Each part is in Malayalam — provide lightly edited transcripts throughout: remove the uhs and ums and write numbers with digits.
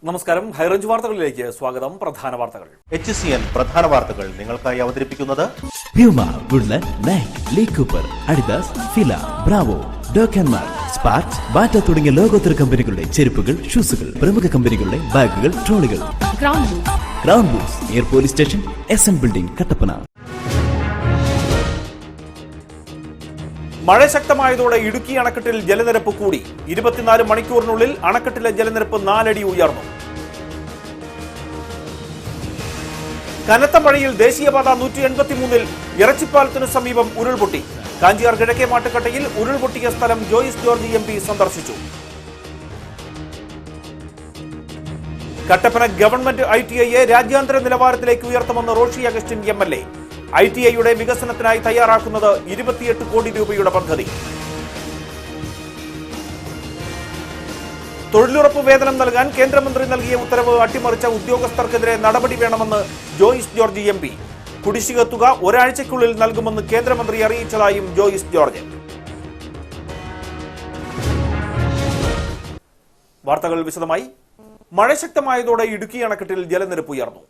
നമസ്കാരം. ഹൈറേഞ്ച് വാർത്തകളിലേക്ക് സ്വാഗതം. പ്രധാന വാർത്തകൾ. HCN പ്രധാന വാർത്തകൾ നിങ്ങൾക്കായി അവതരിപ്പിക്കുന്നത് Puma, Woodland, Nike, Lee Cooper, Adidas, Fila, Bravo, ഡോക്കൻമാർ, സ്പാർക്സ്, ബാറ്റ തുടങ്ങിയ ലോകോത്തര കമ്പനികളുടെ ചെരുപ്പുകൾ, ഷൂസുകൾ, പ്രമുഖ കമ്പനികളുടെ ബാഗുകൾ, ട്രോളികൾ. Ground boots near police station, SN building, Kattappana. മഴ ശക്തമായതോടെ ഇടുക്കി അണക്കെട്ടിൽ ജലനിരപ്പ് കൂടി. 24 മണിക്കൂറിനുള്ളിൽ അണക്കെട്ടിലെ ജലനിരപ്പ് 4 അടി ഉയർന്നു. കനത്ത മഴയിൽ ദേശീയപാത 183-ൽ ഇറച്ചിപ്പാലത്തിനു സമീപം ഉരുൾപൊട്ടി. കാഞ്ചിയാർ കിഴക്കേ മാട്ടുക്കട്ടയിൽ ഉരുൾപൊട്ടിയ സ്ഥലം ജോയിസ് ജോർജ് MP സന്ദർശിച്ചു. കട്ടപ്പന ഗവൺമെന്റ് ITIയെ രാജ്യാന്തര നിലവാരത്തിലേക്ക് ഉയർത്തുമെന്ന് റോഷി അഗസ്റ്റിൻ MLA. ITIയുടെ വികസനത്തിനായി തയ്യാറാക്കുന്നത് 28 കോടി രൂപയുടെ പദ്ധതി. തൊഴിലുറപ്പ് വേതനം നൽകാൻ കേന്ദ്രമന്ത്രി നൽകിയ ഉത്തരവ് അട്ടിമറിച്ച ഉദ്യോഗസ്ഥർക്കെതിരെ നടപടി വേണമെന്ന് ജോയിസ് ജോർജ് MP. കുടിശ്ശിക തുക ഒരാഴ്ചയ്ക്കുള്ളിൽ നൽകുമെന്ന് കേന്ദ്രമന്ത്രി അറിയിച്ചതായും ജോയിസ് ജോർജ്. വാർത്തകൾ വിശദമായി. മഴ ശക്തമായതോടെ ഇടുക്കി അണക്കെട്ടിൽ ജലനിരപ്പ് ഉയർന്നു.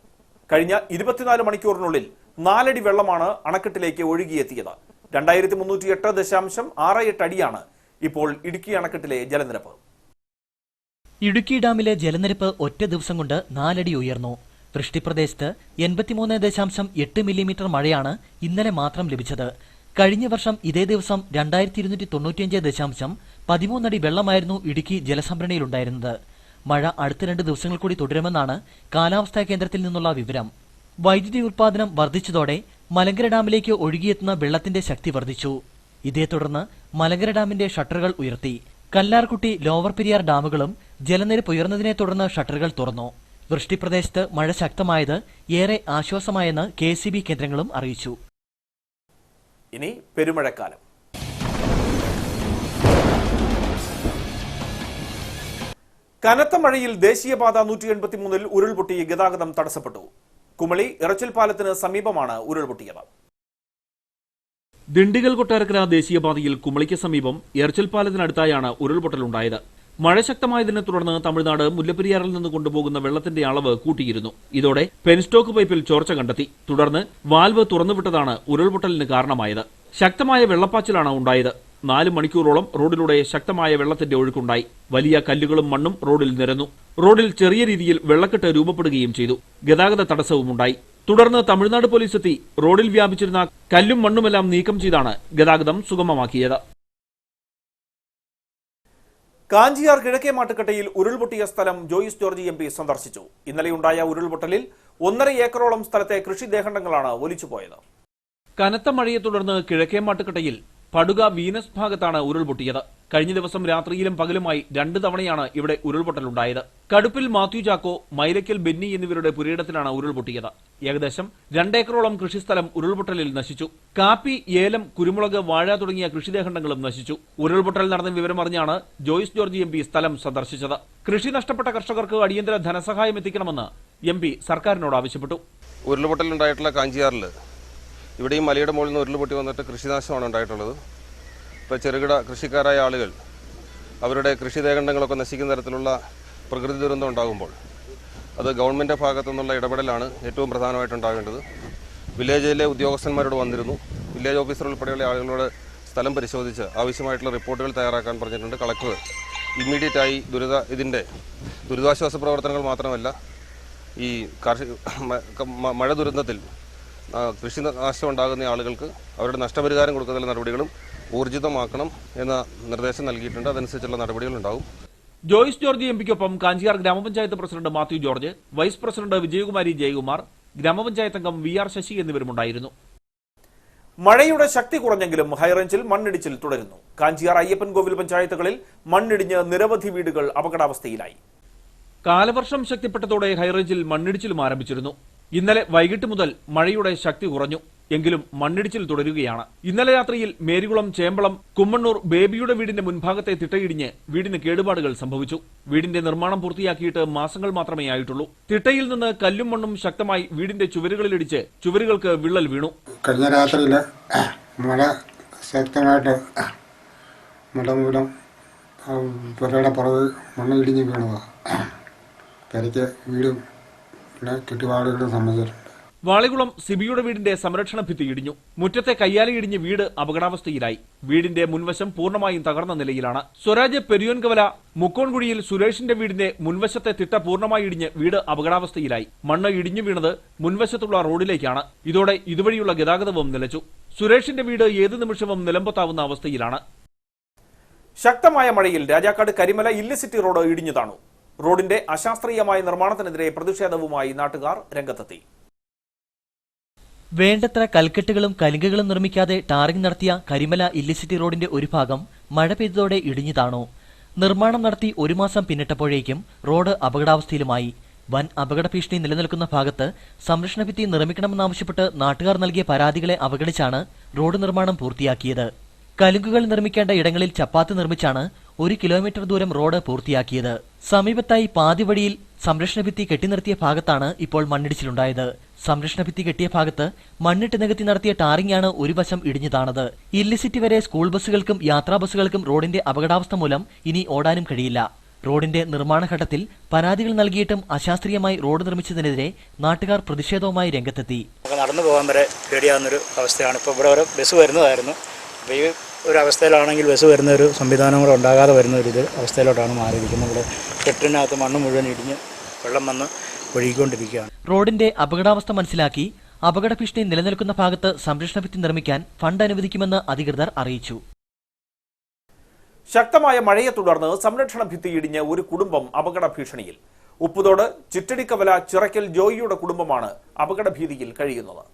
കഴിഞ്ഞ 24 മണിക്കൂറിനുള്ളിൽ 4 അടി വെള്ളമാണ് അണക്കെട്ടിലേക്ക് ഒഴുകിയെത്തിയത്. 2308.68 അടിയാണ് ഇപ്പോൾ ഇടുക്കി അണക്കെട്ടിലെ ജലനിരപ്പ്. ഇടുക്കി ഡാമിലെ ജലനിരപ്പ് ഒറ്റ ദിവസം കൊണ്ട് 4 അടി ഉയർന്നു. വൃഷ്ടിപ്രദേശത്ത് 83.8 മില്ലിമീറ്റർ മഴയാണ് ഇന്നലെ മാത്രം ലഭിച്ചത്. കഴിഞ്ഞ വർഷം ഇതേ ദിവസം 2295.13 അടി വെള്ളമായിരുന്നു ഇടുക്കി ജലസംഭരണിയിലുണ്ടായിരുന്നത്. മഴ അടുത്ത 2 ദിവസങ്ങൾ കൂടി തുടരുമെന്നാണ് കാലാവസ്ഥാ കേന്ദ്രത്തിൽ നിന്നുള്ള വിവരം. വൈദ്യുതി ഉൽപാദനം വർദ്ധിച്ചതോടെ മലങ്കര ഡാമിലേക്ക് ഒഴുകിയെത്തുന്ന വെള്ളത്തിന്റെ ശക്തി വർദ്ധിച്ചു. ഇതേ തുടർന്ന് മലങ്കര ഡാമിന്റെ ഷട്ടറുകൾ ഉയർത്തി. കല്ലാർകുട്ടി, ലോവർ പെരിയാർ ഡാമുകളും ജലനിരപ്പ് ഉയർന്നതിനെ തുടർന്ന് ഷട്ടറുകൾ തുറന്നു. വൃഷ്ടിപ്രദേശത്ത് മഴ ശക്തമായത് ഏറെ ആശ്വാസമായെന്ന് KCB കേന്ദ്രങ്ങളും അറിയിച്ചു. ഇനി പെരുമഴക്കാലം. കനത്ത മഴയിൽ ദേശീയപാത 183-ൽ ഉരുൾപൊട്ടി ഗതാഗതം തടസ്സപ്പെട്ടു. കുമളി ഇറച്ചിൽ പാലത്തിന് സമീപമാണ് ഉരുൾപൊട്ടിയത്. ദിണ്ടിഗൽ കൊട്ടാരക്കര ദേശീയപാതയിൽ കുമളിക്ക് സമീപം എർച്ചിൽ പാലത്തിനടുത്തായാണ് ഉരുൾപൊട്ടലുണ്ടായത്. മഴ ശക്തമായതിനെ തുടർന്ന് തമിഴ്നാട് മുല്ലപ്പെരിയാറിൽ നിന്ന് കൊണ്ടുപോകുന്ന വെള്ളത്തിന്റെ അളവ് കൂട്ടിയിരുന്നു. ഇതോടെ പെൻസ്റ്റോക്ക് പൈപ്പിൽ ചോർച്ച കണ്ടെത്തി. തുടർന്ന് വാൽവ് തുറന്നുവിട്ടതാണ് ഉരുൾപൊട്ടലിന് കാരണമായത്. ശക്തമായ വെള്ളപ്പാച്ചിലാണ് ഉണ്ടായത്. 4 മണിക്കൂറോളം റോഡിലൂടെ ശക്തമായ വെള്ളത്തിന്റെ ഒഴുക്കുണ്ടായി. വലിയ കല്ലുകളും മണ്ണും റോഡിൽ നിരന്നു. റോഡിൽ ചെറിയ രീതിയിൽ വെള്ളക്കെട്ട് രൂപപ്പെടുകയും ചെയ്തു. ഗതാഗത തടസ്സവുമുണ്ടായി. തുടർന്ന് തമിഴ്നാട് പോലീസ് എത്തി റോഡിൽ വ്യാപിച്ചിരുന്ന കല്ലും മണ്ണുമെല്ലാം നീക്കം ചെയ്താണ് ഗതാഗതം സുഗമമാക്കിയത്. കാഞ്ചിയാർ കിഴക്കേ മാട്ടുക്കട്ടയിൽ ഉരുൾപൊട്ടിയ സ്ഥലം ജോയിസ് ജോർജ് MP സന്ദർശിച്ചു. ഇന്നലെയുണ്ടായ ഉരുൾപൊട്ടലിൽ 1.5 ഏക്കറോളം സ്ഥലത്തെ കൃഷിദേഹണ്ഡങ്ങളാണ് ഒലിച്ചുപോയത്. കനത്ത മഴയെ തുടർന്ന് കിഴക്കേ മാട്ടുക്കട്ടയിൽ പടുക വീനസ് ഭാഗത്താണ് ഉരുൾപൊട്ടിയത്. കഴിഞ്ഞ ദിവസം രാത്രിയിലും പകലുമായി 2 തവണയാണ് ഇവിടെ ഉരുൾപൊട്ടലുണ്ടായത്. കടുപ്പിൽ മാത്യു ചാക്കോ, മൈലക്കൽ ബെന്നി എന്നിവരുടെ പുരയിടത്തിലാണ് ഉരുൾപൊട്ടിയത്. ഏകദേശം 2 ഏക്കറോളം കൃഷിസ്ഥലം ഉരുൾപൊട്ടലിൽ നശിച്ചു. കാപ്പി, ഏലം, കുരുമുളക്, വാഴ തുടങ്ങിയ കൃഷിദേഹണ്ഡങ്ങളും നശിച്ചു. ഉരുൾപൊട്ടൽ നടന്ന വിവരമറിഞ്ഞാണ് ജോയിസ് ജോർജ് MP സ്ഥലം സന്ദർശിച്ചത്. കൃഷി നഷ്ടപ്പെട്ട കർഷകർക്ക് അടിയന്തര ധനസഹായം എത്തിക്കണമെന്ന് MP സർക്കാരിനോട് ആവശ്യപ്പെട്ടു. ഉരുൾപൊട്ടലുണ്ടായിട്ടുള്ള കാഞ്ചിയാറിൽ ഇവിടെയും മലയുടെ മുകളിൽ നിന്ന് ഉരുൾപൊട്ടി വന്നിട്ട് കൃഷിനാശമാണ് ഉണ്ടായിട്ടുള്ളത്. ഇപ്പോൾ ചെറുകിട കൃഷിക്കാരായ ആളുകൾ അവരുടെ കൃഷിദേഹണ്ഡങ്ങളൊക്കെ നശിക്കുന്ന തരത്തിലുള്ള പ്രകൃതി ദുരന്തം ഉണ്ടാകുമ്പോൾ അത് ഗവൺമെൻറ് ഭാഗത്തു നിന്നുള്ള ഇടപെടലാണ് ഏറ്റവും പ്രധാനമായിട്ടുണ്ടാകേണ്ടത്. വില്ലേജിലെ ഉദ്യോഗസ്ഥന്മാരോട് വന്നിരുന്നു. വില്ലേജ് ഓഫീസർ ഉൾപ്പെടെയുള്ള ആളുകളോട് സ്ഥലം പരിശോധിച്ച് ആവശ്യമായിട്ടുള്ള റിപ്പോർട്ടുകൾ തയ്യാറാക്കാൻ പറഞ്ഞിട്ടുണ്ട്. കളക്ടർ ഇമ്മീഡിയറ്റായി ഇതിൻ്റെ ദുരിതാശ്വാസ പ്രവർത്തനങ്ങൾ മാത്രമല്ല ഈ മഴ ദുരന്തത്തിൽ കൃഷി നാശം ഉണ്ടാകുന്ന ആളുകൾക്ക് അവരുടെ നഷ്ടപരിഹാരം കൊടുക്കുന്നതിനുള്ള നടപടികളും ഊർജിതമാക്കണം എന്ന നിർദ്ദേശം നൽകിയിട്ടുണ്ട്. അതനുസരിച്ചുള്ള നടപടികളുണ്ടാവും. ജോയിസ് ജോർജ് MPക്കൊപ്പം കാഞ്ചിയാർ ഗ്രാമപഞ്ചായത്ത് president Mathew George, vice president Vijayakumari Jayakumar, ഗ്രാമപഞ്ചായത്ത് അംഗം VR ശശി എന്നിവരുമുണ്ടായിരുന്നു. മഴയുടെ ശക്തി കുറഞ്ഞെങ്കിലും ഹൈറേഞ്ചിൽ മണ്ണിടിച്ചിൽ തുടരുന്നു. കാഞ്ചിയാർ അയ്യപ്പൻകോവിൽ പഞ്ചായത്തുകളിൽ മണ്ണിടിഞ്ഞ് നിരവധി വീടുകൾ അപകടാവസ്ഥയിലായി. കാലവർഷം ശക്തിപ്പെട്ടതോടെ ഹൈറേഞ്ചിൽ മണ്ണിടിച്ചിലും ആരംഭിച്ചിരുന്നു. ഇന്നലെ വൈകിട്ട് മുതൽ മഴയുടെ ശക്തി കുറഞ്ഞു. എങ്കിലും മണ്ണിടിച്ചിൽ തുടരുകയാണ്. ഇന്നലെ രാത്രിയിൽ മേരികുളം, ചേമ്പളം, കുമ്മണ്ണൂർ ബേബിയുടെ വീടിന്റെ മുൻഭാഗത്തെ തിട്ടയിടിഞ്ഞ് വീടിന് കേടുപാടുകൾ സംഭവിച്ചു. വീടിന്റെ നിർമ്മാണം പൂർത്തിയാക്കിയിട്ട് മാസങ്ങൾ മാത്രമേ ആയിട്ടുള്ളൂ. തിട്ടയിൽ നിന്ന് കല്ലും മണ്ണും ശക്തമായി വീടിന്റെ ചുവരുകളിലിടിച്ച് ചുവരുകൾക്ക് വിള്ളൽ വീണു. കഴിഞ്ഞ രാത്രിയിൽ മഴ ശക്തമായിട്ട് മഴ മൂലം പുരയുടെ പുറകെ മണ്ണ് ഇടിഞ്ഞ് വീണതാണ്. പെരയ്ക്ക് വീടും പിന്നെ ചുറ്റുപാടുകളും സംബന്ധിച്ചിട്ടുണ്ട്. വാളികുളം സിബിയുടെ വീടിന്റെ സംരക്ഷണ ഭിത്തി ഇടിഞ്ഞു. മുറ്റത്തെ കയ്യാലി ഇടിഞ്ഞ് വീട് അപകടാവസ്ഥയിലായി. വീടിന്റെ മുൻവശം പൂർണ്ണമായും തകർന്ന നിലയിലാണ്. സ്വരാജ് പെരിയോൻകവല മുക്കോൺകുഴിയിൽ സുരേഷിന്റെ വീടിന്റെ മുൻവശത്തെ തിട്ട പൂർണ്ണമായി ഇടിഞ്ഞ് വീട് അപകടാവസ്ഥയിലായി. മണ്ണ് ഇടിഞ്ഞു വീണത് മുൻവശത്തുള്ള റോഡിലേക്കാണ്. ഇതോടെ ഇതുവഴിയുള്ള ഗതാഗതവും നിലച്ചു. സുരേഷിന്റെ വീട് ഏത് നിമിഷവും നിലംപൊത്താവുന്ന അവസ്ഥയിലാണ്. ശക്തമായ മഴയിൽ രാജാക്കാട് കരിമല ഇല്ലിസിറ്റി റോഡ് ഇടിഞ്ഞു താണു. റോഡിന്റെ അശാസ്ത്രീയമായ നിർമ്മാണത്തിനെതിരെ പ്രതിഷേധവുമായി നാട്ടുകാർ രംഗത്തെത്തി. വേണ്ടത്ര കൽക്കെട്ടുകളും കലുങ്കുകളും നിർമ്മിക്കാതെ ടാറിംഗ് നടത്തിയ കരിമല ഇല്ലിസിറ്റി റോഡിന്റെ ഒരു ഭാഗം മഴ പെയ്തതോടെ ഇടിഞ്ഞു താണു. നിർമ്മാണം നടത്തി 1 മാസം പിന്നിട്ടപ്പോഴേക്കും റോഡ് അപകടാവസ്ഥയിലുമായി. വൻ അപകട ഭീഷണി നിലനിൽക്കുന്ന ഭാഗത്ത് സംരക്ഷണ ഭിത്തി നിർമ്മിക്കണമെന്നാവശ്യപ്പെട്ട് നാട്ടുകാർ നൽകിയ പരാതികളെ അവഗണിച്ചാണ് റോഡ് നിർമ്മാണം പൂർത്തിയാക്കിയത്. കലുങ്കുകൾ നിർമ്മിക്കേണ്ട ഇടങ്ങളിൽ ചപ്പാത്ത് നിർമ്മിച്ചാണ് 1 കിലോമീറ്റർ ദൂരം റോഡ് പൂർത്തിയാക്കിയത്. സമീപത്തായി പാതി വഴിയിൽ സംരക്ഷണ ഭിത്തി കെട്ടിനിർത്തിയ ഭാഗത്താണ് ഇപ്പോൾ മണ്ണിടിച്ചിലുണ്ടായത്. സംരക്ഷണ ഭിത്തി കെട്ടിയ ഭാഗത്ത് മണ്ണിട്ട് നികത്തി നടത്തിയ ടാറിംഗാണ് ഒരു വശം ഇടിഞ്ഞു താണത്. ഇല്ലിസിറ്റി വരെ സ്കൂൾ ബസ്സുകൾക്കും യാത്രാ ബസ്സുകൾക്കും റോഡിന്റെ അപകടാവസ്ഥ മൂലം ഇനി ഓടാനും കഴിയില്ല. റോഡിന്റെ നിർമ്മാണ ഘട്ടത്തിൽ പരാതികൾ നൽകിയിട്ടും അശാസ്ത്രീയമായി റോഡ് നിർമ്മിച്ചതിനെതിരെ നാട്ടുകാർ പ്രതിഷേധവുമായി രംഗത്തെത്തി. നടന്നു പോകാൻ വരെ പേടിയാവുന്നൊരു അവസ്ഥയാണ്. ഇപ്പോൾ ഇവിടെ ഒരു ബസ് വരുന്നതായിരുന്നു. അപ്പോൾ ഈ ഒരു അവസ്ഥയിലാണെങ്കിൽ ബസ് വരുന്ന ഒരു സംവിധാനം കൂടെ ഉണ്ടാകാതെ വരുന്ന ഒരു അവസ്ഥയിലോട്ടാണ് മാറിയിരിക്കുന്നത്. ഇവിടെ കെട്ടിനകത്ത് മണ്ണ് മുഴുവൻ ഇടിഞ്ഞ് വെള്ളം വന്ന് ഒഴുകിക്കൊണ്ടിരിക്കുകയാണ്. റോഡിന്റെ അപകടാവസ്ഥ മനസ്സിലാക്കി അപകട ഭീഷണി നിലനിൽക്കുന്ന ഭാഗത്ത് സംരക്ഷണ ഭിത്തി നിർമ്മിക്കാൻ ഫണ്ട് അനുവദിക്കുമെന്ന് അധികൃതർ അറിയിച്ചു. ശക്തമായ മഴയെ തുടർന്ന് സംരക്ഷണ ഭിത്തി ഇടിഞ്ഞ് ഒരു കുടുംബം അപകട ഭീഷണിയിൽ. ഉപ്പുതോട് ചിറ്റടിക്കവല ചിറക്കൽ ജോയിയുടെ കുടുംബമാണ് അപകട ഭീതിയിൽ കഴിയുന്നത്.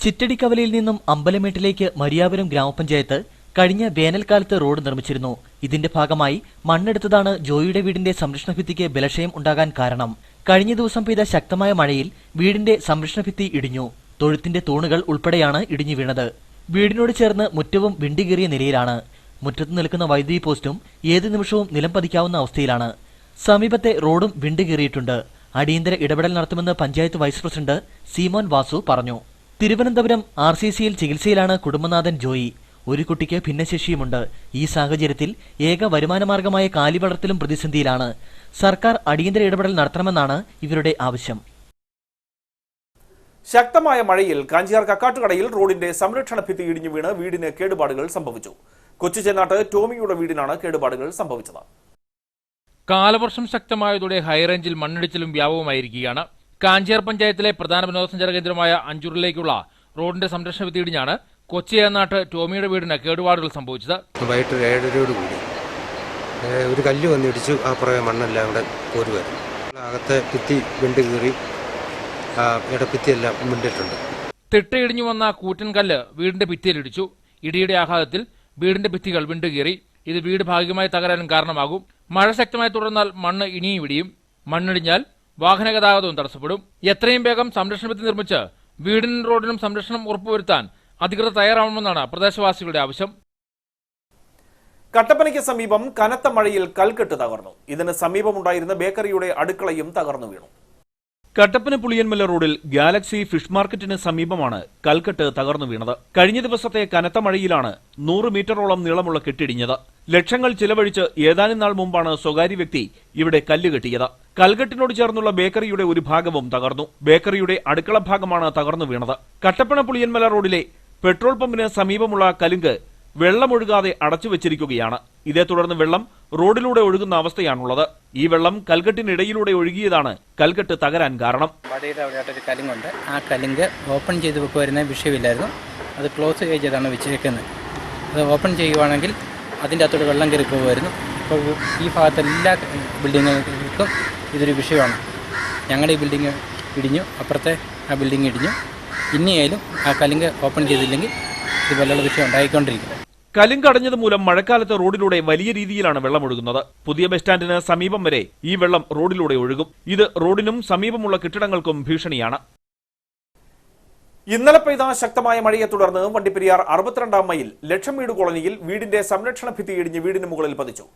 ചിറ്റടിക്കവലയിൽ നിന്നും അമ്പലമേട്ടിലേക്ക് മരിയാപുരം ഗ്രാമപഞ്ചായത്ത് കഴിഞ്ഞ വേനൽക്കാലത്ത് റോഡ് നിർമ്മിച്ചിരുന്നു. ഇതിന്റെ ഭാഗമായി മണ്ണെടുത്തതാണ് ജോയിയുടെ വീടിന്റെ സംരക്ഷണ ഭിത്തിക്ക് ബലക്ഷയം ഉണ്ടാകാൻ കാരണം. കഴിഞ്ഞ ദിവസം പെയ്ത ശക്തമായ മഴയിൽ വീടിന്റെ സംരക്ഷണ ഭിത്തി ഇടിഞ്ഞു. തൊഴുത്തിന്റെ തൂണുകൾ ഉൾപ്പെടെയാണ് ഇടിഞ്ഞു വീണത്. വീടിനോട് ചേർന്ന് മുറ്റവും വിണ്ടുകീറിയ നിലയിലാണ്. മുറ്റത്ത് നിൽക്കുന്ന വൈദ്യുതി പോസ്റ്റും ഏത് നിമിഷവും നിലം പതിക്കാവുന്ന അവസ്ഥയിലാണ്. സമീപത്തെ റോഡും വിണ്ടുകീറിയിട്ടുണ്ട്. അടിയന്തര ഇടപെടൽ നടത്തുമെന്ന് പഞ്ചായത്ത് വൈസ് പ്രസിഡന്റ് സീമോൻ വാസു പറഞ്ഞു. തിരുവനന്തപുരം RCCയിൽ ചികിത്സയിലാണ് കുടുംബനാഥൻ ജോയി. ഒരു കുട്ടിക്ക് ഭിന്നശേഷിയുമുണ്ട്. ഈ സാഹചര്യത്തിൽ ഏക വരുമാനമാർഗമായ കാലി വളർത്തലും പ്രതിസന്ധിയിലാണ്. സർക്കാർ അടിയന്തര ഇടപെടൽ നടത്തണമെന്നാണ് ഇവരുടെ ആവശ്യം. ശക്തമായ മഴയിൽ കാഞ്ചിയാർ കക്കാട്ടുകടയിൽ റോഡിന്റെ സംരക്ഷണ ഭിത്തി ഇടിഞ്ഞു വീണ് വീടിന് കേടുപാടുകൾ സംഭവിച്ചു. കൊച്ചുചെന്നാട്ട് ടോമിയുടെ വീടിനാണ് കേടുപാടുകൾ സംഭവിച്ചത്. കാലവർഷം ശക്തമായതോടെ ഹൈറേഞ്ചിൽ മണ്ണിടിച്ചിലും വ്യാപകമായിരിക്കുകയാണ്. കാഞ്ചിയാർ പഞ്ചായത്തിലെ പ്രധാന വിനോദസഞ്ചാര കേന്ദ്രമായ അഞ്ചൂരിലേക്കുള്ള റോഡിന്റെ സംരക്ഷണ ഭിത്തി ഇടിഞ്ഞാണ് കൊച്ചിയേനാട്ട് ടോമിയുടെ വീടിന് കേടുപാടുകൾ സംഭവിച്ചത്. വൈകിട്ട് 7:30 കൂടി ഒരു കല്ല് വന്നിടിച്ചു. ആ പുറകെ മണ്ണെല്ലാം ഇവിടെ കോരുമായിരുന്നു. അകത്തെ ഭിത്തി വിണ്ട് കീറി ഇടഭിത്തിയെല്ലാം വിണ്ടിട്ടുണ്ട്. തിട്ടയിടിഞ്ഞു വന്ന കൂറ്റൻ കല്ല് വീടിന്റെ ഭിത്തിയിലിടിച്ചു. ഇടിയുടെ ആഘാതത്തിൽ വീടിന്റെ ഭിത്തികൾ വിണ്ടുകീറി. ഇത് വീട് ഭാഗികമായി തകരാനും കാരണമാകും. മഴ ശക്തമായി തുടർന്നാൽ മണ്ണ് ഇനിയും ഇടിയും. മണ്ണിടിഞ്ഞാൽ വാഹന ഗതാഗതവും തടസ്സപ്പെടും. എത്രയും വേഗം സംരക്ഷണ ഭിത്തി നിർമ്മിച്ച് വീടിനും റോഡിനും സംരക്ഷണം ഉറപ്പുവരുത്താൻ അധികൃതർ തയ്യാറാവണമെന്നാണ് പ്രദേശവാസികളുടെ ആവശ്യം. കട്ടപ്പനയ്ക്ക് സമീപം കനത്ത മഴയിൽ കൽക്കെട്ട് തകർന്നു. ഇതിന് സമീപമുണ്ടായിരുന്ന ബേക്കറിയുടെ അടുക്കളയും തകർന്നു വീണു. കട്ടപ്പന പുളിയൻമല റോഡിൽ ഗാലക്സി ഫിഷ് മാർക്കറ്റിന് സമീപമാണ് കൽക്കെട്ട് തകർന്നു വീണത്. കഴിഞ്ഞ ദിവസത്തെ കനത്ത മഴയിലാണ് 100 മീറ്ററോളം നീളമുള്ള കെട്ടിടിഞ്ഞത്. ലക്ഷങ്ങൾ ചിലവഴിച്ച് ഏതാനും നാൾ മുമ്പാണ് സ്വകാര്യ വ്യക്തി ഇവിടെ കല്ല് കെട്ടിയത്. കൽക്കെട്ടിനോട് ചേർന്നുള്ള ബേക്കറിയുടെ ഒരു ഭാഗവും തകർന്നു. ബേക്കറിയുടെ അടുക്കള ഭാഗമാണ് തകർന്നു വീണത്. കട്ടപ്പന പുളിയൻമല റോഡിലെ പെട്രോൾ പമ്പിന് സമീപമുള്ള കലുങ്ക് വെള്ളമൊഴുകാതെ അടച്ചുവെച്ചിരിക്കുകയാണ്. ഇതേ തുടർന്ന് വെള്ളം റോഡിലൂടെ ഒഴുകുന്ന അവസ്ഥയാണുള്ളത്. ഈ വെള്ളം കൽക്കെട്ടിനിടയിലൂടെ ഒഴുകിയതാണ് കൽക്കെട്ട് തകരാൻ കാരണം. വടയുടെ അവിടെയായിട്ടൊരു കലുങ്കുണ്ട്. ആ കലുങ്ക് ഓപ്പൺ ചെയ്ത് വെക്കുവായിരുന്ന വിഷയമില്ലായിരുന്നു. അത് ക്ലോസ് ചെയ്താണ് വെച്ചേക്കുന്നത്. അത് ഓപ്പൺ ചെയ്യുവാണെങ്കിൽ അതിൻ്റെ അകത്തോട് വെള്ളം കയറി പോകുമായിരുന്നു. ഇപ്പോൾ ഈ ഭാഗത്ത് എല്ലാ ബിൽഡിങ്ങുകൾക്കും ഇതൊരു വിഷയമാണ്. ഞങ്ങളുടെ ഈ ബിൽഡിങ് ഇടിഞ്ഞു, അപ്പുറത്തെ ആ ബിൽഡിങ് ഇടിഞ്ഞു. ഇനിയായാലും ആ കലുങ്ക് ഓപ്പൺ ചെയ്തില്ലെങ്കിൽ ഇതുപോലുള്ള വിഷയം ഉണ്ടായിക്കൊണ്ടിരിക്കും. കലുങ്ക് അടഞ്ഞത് മൂലം മഴക്കാലത്ത് റോഡിലൂടെ വലിയ രീതിയിലാണ് വെള്ളമൊഴുകുന്നത്. പുതിയ ബസ് സ്റ്റാൻഡിന് സമീപം വരെ ഈ വെള്ളം റോഡിലൂടെ ഒഴുകും. ഇത് റോഡിനും സമീപമുള്ള കെട്ടിടങ്ങൾക്കും ഭീഷണിയാണ്. ഇന്നലെ പെയ്ത ശക്തമായ മഴയെ തുടർന്ന് വണ്ടിപ്പെരിയാർ 62-ാം മൈൽ ലക്ഷം വീട് കോളനിയിൽ വീടിന്റെ സംരക്ഷണ ഭിത്തി ഇടിഞ്ഞ് വീടിന് മുകളിൽ പതിച്ചു.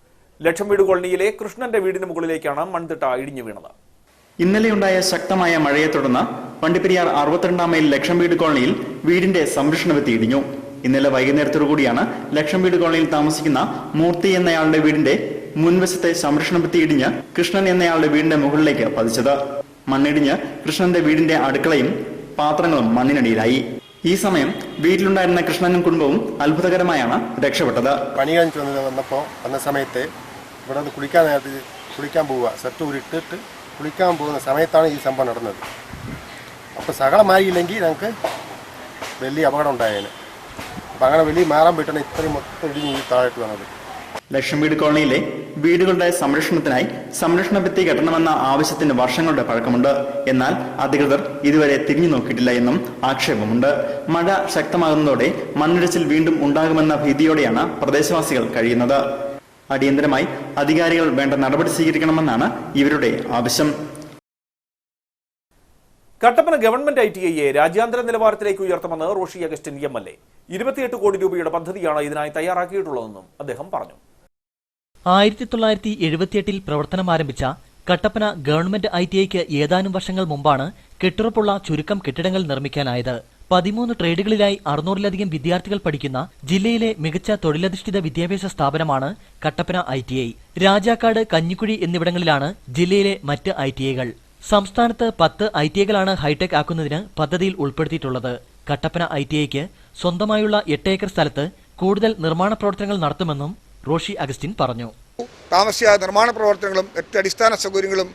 ലക്ഷം വീട് കോളനിയിലെ കൃഷ്ണന്റെ വീടിന് മുകളിലേക്കാണ് മൺതിട്ട ഇടിഞ്ഞു വീണത്. ഇന്നലെയുണ്ടായ ശക്തമായ മഴയെ തുടർന്ന് വണ്ടിപ്പെരിയാർ 62-ാം മൈൽ ലക്ഷം വീട് കോളനിയിൽ വീടിന്റെ സംരക്ഷണ ഭിത്തി ഇടിഞ്ഞു. ഇന്നലെ വൈകുന്നേരത്തോടുകൂടിയാണ് ലക്ഷം വീട് കോളനിയിൽ താമസിക്കുന്ന മൂർത്തി എന്നയാളുടെ വീടിന്റെ മുൻവശത്തെ സംരക്ഷണ ഭിത്തി ഇടിഞ്ഞ് കൃഷ്ണൻ എന്നയാളുടെ വീടിന്റെ മുകളിലേക്ക് പതിച്ചത്. മണ്ണിടിഞ്ഞ് കൃഷ്ണന്റെ വീടിന്റെ അടുക്കളയും പാത്രങ്ങളും മണ്ണിനടിയിലായി. ഈ സമയം വീട്ടിലുണ്ടായിരുന്ന കൃഷ്ണനും കുടുംബവും അത്ഭുതകരമായാണ് രക്ഷപ്പെട്ടത്. പണി കഴിഞ്ഞ് വന്ന സമയത്ത് ഇവിടെ നിന്ന് കുളിക്കാൻ പോവുക, സെറ്റ് ഊരിട്ടിട്ട് കുളിക്കാൻ പോകുന്ന സമയത്താണ് ഈ സംഭവം നടന്നത്. അപ്പോൾ സകലമായില്ലെങ്കിൽ ഞങ്ങൾക്ക് വലിയ അപകടം ഉണ്ടായേനെ. അപ്പം അങ്ങനെ വലിയ മാറാൻ പറ്റണ ഇത്രയും മൊത്തം ഇടിഞ്ഞ് താഴേക്ക് വന്നത്. ലക്ഷം വീട് കോളനിയിലെ വീടുകളുടെ സംരക്ഷണത്തിനായി സംരക്ഷണ ഭിത്തി കെട്ടണമെന്ന ആവശ്യത്തിന് വർഷങ്ങളുടെ പഴക്കമുണ്ട്. എന്നാൽ അധികൃതർ ഇതുവരെ തിരിഞ്ഞു നോക്കിയിട്ടില്ല എന്നും ആക്ഷേപമുണ്ട്. മഴ ശക്തമാകുന്നതോടെ മണ്ണിടിച്ചിൽ വീണ്ടും ഉണ്ടാകുമെന്ന ഭീതിയോടെയാണ് പ്രദേശവാസികൾ കഴിയുന്നത്. അടിയന്തരമായി അധികാരികൾ വേണ്ട നടപടി സ്വീകരിക്കണമെന്നാണ് ഇവരുടെ ആവശ്യം. കട്ടപ്പന ഗവൺമെന്റ് ITIയെ രാജ്യാന്തര നിലവാരത്തിലേക്ക് ഉയർത്തുമെന്ന് റോഷി അഗസ്റ്റിൻ MLA. 28 കോടി രൂപയുടെ പദ്ധതിയാണ് ഇതിനായി തയ്യാറാക്കിയിട്ടുള്ളതെന്നും അദ്ദേഹം പറഞ്ഞു. 1978 പ്രവർത്തനം ആരംഭിച്ച കട്ടപ്പന ഗവൺമെന്റ് ITIക്ക് ഏതാനും വർഷങ്ങൾ മുമ്പാണ് കെട്ടുറപ്പുള്ള ചുരുക്കം കെട്ടിടങ്ങൾ നിർമ്മിക്കാനായത്. 13 ട്രേഡുകളിലായി 600-ലധികം വിദ്യാർത്ഥികൾ പഠിക്കുന്ന ജില്ലയിലെ മികച്ച തൊഴിലധിഷ്ഠിത വിദ്യാഭ്യാസ സ്ഥാപനമാണ് കട്ടപ്പന ITI. രാജാക്കാട്, കഞ്ഞിക്കുഴി എന്നിവിടങ്ങളിലാണ് ജില്ലയിലെ മറ്റ് ITIകൾ. സംസ്ഥാനത്ത് 10 ITIകളാണ് ഹൈടെക് ആക്കുന്നതിന് പദ്ധതിയിൽ ഉൾപ്പെടുത്തിയിട്ടുള്ളത്. കട്ടപ്പന ITIക്ക് സ്വന്തമായുള്ള 8 ഏക്കർ സ്ഥലത്ത് കൂടുതൽ നിർമ്മാണ പ്രവർത്തനങ്ങൾ നടത്തുമെന്നും റോഷി അഗസ്റ്റിൻ പറഞ്ഞു. താമസിയാതെ നിർമ്മാണ പ്രവർത്തനങ്ങളും മറ്റ് അടിസ്ഥാന സൗകര്യങ്ങളും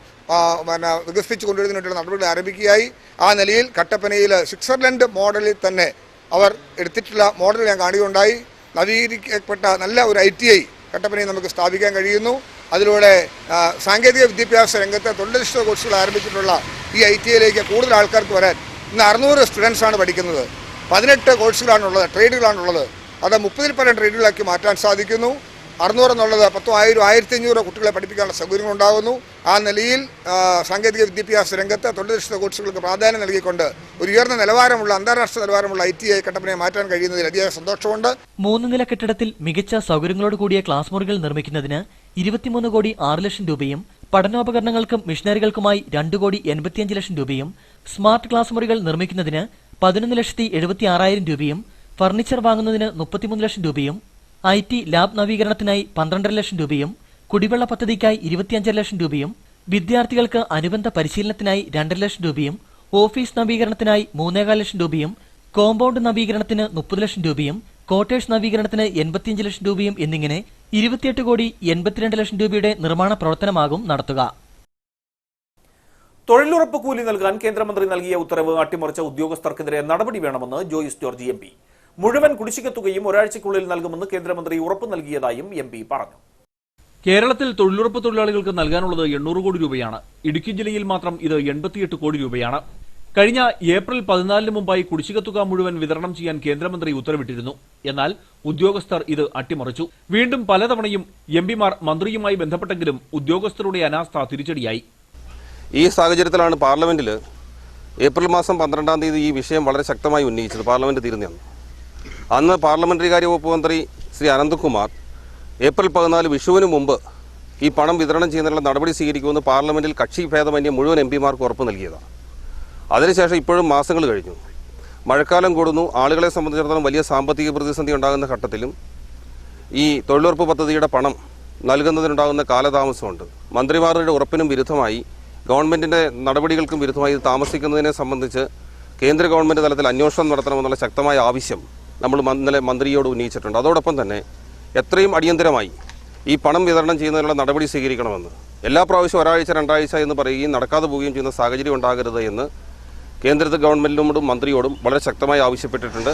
വികസിപ്പിച്ചു കൊണ്ടുവരുന്നതിനുള്ള നടപടികൾ ആരംഭിക്കുകയായി. ആ നിലയിൽ കട്ടപ്പനയിൽ സ്വിറ്റ്സർലൻഡ് മോഡലിൽ തന്നെ അവർ എടുത്തിട്ടുള്ള മോഡൽ ഞാൻ കാണുകയുണ്ടായി. നവീകരിക്കപ്പെട്ട നല്ല ഒരു ITI കട്ടപ്പനയിൽ നമുക്ക് സ്ഥാപിക്കാൻ കഴിയുന്നു. അതിലൂടെ സാങ്കേതിക വിദ്യാഭ്യാസ രംഗത്ത് തൊഴിലധിഷ്ഠിത കോഴ്സുകൾ ആരംഭിച്ചിട്ടുള്ള ഈ ITIയിലേക്ക് കൂടുതൽ ആൾക്കാർക്ക് വരാൻ ഇന്ന് 600 സ്റ്റുഡൻസാണ് പഠിക്കുന്നത്. 18 കോഴ്സുകളാണുള്ളത്, ട്രേഡുകളാണുള്ളത്. അത് 30-ൽ പരം ട്രേഡുകളാക്കി മാറ്റാൻ സാധിക്കുന്നു. 600 എന്നുള്ളത് 10,000, 1,500 കുട്ടികളെ പഠിപ്പിക്കാനുള്ള സൗകര്യങ്ങൾ ഉണ്ടാകുന്നു. ആ നിലയിൽ സാങ്കേതിക വിദ്യാഭ്യാസ രംഗത്ത് തൊഴിലധിഷ്ഠിത കോഴ്സുകൾക്ക് പ്രാധാന്യം നൽകിക്കൊണ്ട് ഒരു ഉയർന്ന നിലവാരമുള്ള അന്താരാഷ്ട്ര നിലവാരമുള്ള ITI കട്ടപ്പനയെ മാറ്റാൻ കഴിയുന്നതിൽ അതിയായ സന്തോഷമുണ്ട്. 3 നില കെട്ടിടത്തിൽ മികച്ച സൗകര്യങ്ങളോട് കൂടിയ ക്ലാസ് മുറികൾ നിർമ്മിക്കുന്നതിന് 23 കോടി 6 ലക്ഷം രൂപയും പഠനോപകരണങ്ങൾക്കും മിഷനറികൾക്കുമായി 2 കോടി 85 ലക്ഷം രൂപയും സ്മാർട്ട് ക്ലാസ് മുറികൾ നിർമ്മിക്കുന്നതിന് 11,76,000 രൂപയും ഫർണിച്ചർ വാങ്ങുന്നതിന് 33 ലക്ഷം രൂപയും IT ലാബ് നവീകരണത്തിനായി 12 ലക്ഷം രൂപയും കുടിവെള്ള പദ്ധതിക്കായി 25 ലക്ഷം രൂപയും വിദ്യാർത്ഥികൾക്ക് അനുബന്ധ പരിശീലനത്തിനായി 2 ലക്ഷം രൂപയും ഓഫീസ് നവീകരണത്തിനായി 3,4 ലക്ഷം രൂപയും കോമ്പൗണ്ട് നവീകരണത്തിന് 30 ലക്ഷം രൂപയും ക്വാർട്ടേഴ്സ് നവീകരണത്തിന് 85 ലക്ഷം രൂപയും എന്നിങ്ങനെ 28 കോടി 82 ലക്ഷം രൂപയുടെ നിർമ്മാണ പ്രവർത്തനമാകും നടത്തുക. തൊഴിലുറപ്പ് കൂലി നൽകാൻ കേന്ദ്രമന്ത്രി നൽകിയ ഉത്തരവ് അട്ടിമറിച്ച ഉദ്യോഗസ്ഥർക്കെതിരെ നടപടി വേണമെന്ന് ജോയിസ് ജോർജ് MP. മുഴുവൻ കുടിശ്ശിക തുകയും ഒരാഴ്ചയ്ക്കുള്ളിൽ നൽകുമെന്ന് കേന്ദ്രമന്ത്രി ഉറപ്പ് നൽകിയതായും MP പറഞ്ഞു. കേരളത്തിൽ തൊഴിലുറപ്പ് തൊഴിലാളികൾക്ക് നൽകാനുള്ളത് 800 കോടി രൂപയാണ്. ഇടുക്കി ജില്ലയിൽ മാത്രം ഇത് 88 കോടി രൂപയാണ്. കഴിഞ്ഞ ഏപ്രിൽ 14 മുമ്പായി കുടിശ്ശിക തുക മുഴുവൻ വിതരണം ചെയ്യാൻ കേന്ദ്രമന്ത്രി ഉത്തരവിട്ടിരുന്നു. എന്നാൽ ഉദ്യോഗസ്ഥർ ഇത് അട്ടിമറിച്ചു. വീണ്ടും പലതവണയും MPമാർ മന്ത്രിയുമായി ബന്ധപ്പെട്ടെങ്കിലും ഉദ്യോഗസ്ഥരുടെ അനാസ്ഥ തിരിച്ചടിയായി. ഈ സാഹചര്യത്തിലാണ് പാർലമെന്റിൽ ഏപ്രിൽ മാസം 12-ാം തീയതി ഈ വിഷയം വളരെ ശക്തമായി ഉന്നയിച്ചത്. പാർലമെന്റ് തീരുന്നതാണ്. അന്ന് പാർലമെന്ററി കാര്യ വകുപ്പ് മന്ത്രി ശ്രീ അനന്ത്കുമാർ ഏപ്രിൽ 14 വിഷുവിന് മുമ്പ് ഈ പണം വിതരണം ചെയ്യുന്നതിനുള്ള നടപടി സ്വീകരിക്കുമെന്ന് പാർലമെന്റിൽ കക്ഷി ഭേദമന്യേ മുഴുവൻ MPമാർക്ക് ഉറപ്പ് നൽകിയതാണ്. അതിനുശേഷം ഇപ്പോഴും മാസങ്ങൾ കഴിഞ്ഞു. മഴക്കാലം കൂടുന്നു. ആളുകളെ സംബന്ധിച്ചിടത്തോളം വലിയ സാമ്പത്തിക പ്രതിസന്ധി ഉണ്ടാകുന്ന ഘട്ടത്തിലും ഈ തൊഴിലുറപ്പ് പദ്ധതിയുടെ പണം നൽകുന്നതിനുണ്ടാകുന്ന കാലതാമസമുണ്ട്. മന്ത്രിമാരുടെ ഉറപ്പിനും വിരുദ്ധമായി ഗവൺമെൻറ്റിൻ്റെ നടപടികൾക്കും വിരുദ്ധമായി ഇത് താമസിക്കുന്നതിനെ സംബന്ധിച്ച് കേന്ദ്ര ഗവൺമെൻറ് തലത്തിൽ അന്വേഷണം നടത്തണമെന്നുള്ള ശക്തമായ ആവശ്യം നമ്മൾ ഇന്നലെ മന്ത്രിയോട് ഉന്നയിച്ചിട്ടുണ്ട്. അതോടൊപ്പം തന്നെ എത്രയും അടിയന്തരമായി ഈ പണം വിതരണം ചെയ്യുന്നതിനുള്ള നടപടി സ്വീകരിക്കണമെന്ന് എല്ലാ പ്രാവശ്യവും ഒരാഴ്ച 2 ആഴ്ച എന്ന് പറയുകയും നടക്കാതെ പോവുകയും ചെയ്യുന്ന സാഹചര്യം ഉണ്ടാകരുത് എന്ന് കേന്ദ്ര ഗവൺമെൻറ്റിനോടും മന്ത്രിയോടും വളരെ ശക്തമായി ആവശ്യപ്പെട്ടിട്ടുണ്ട്.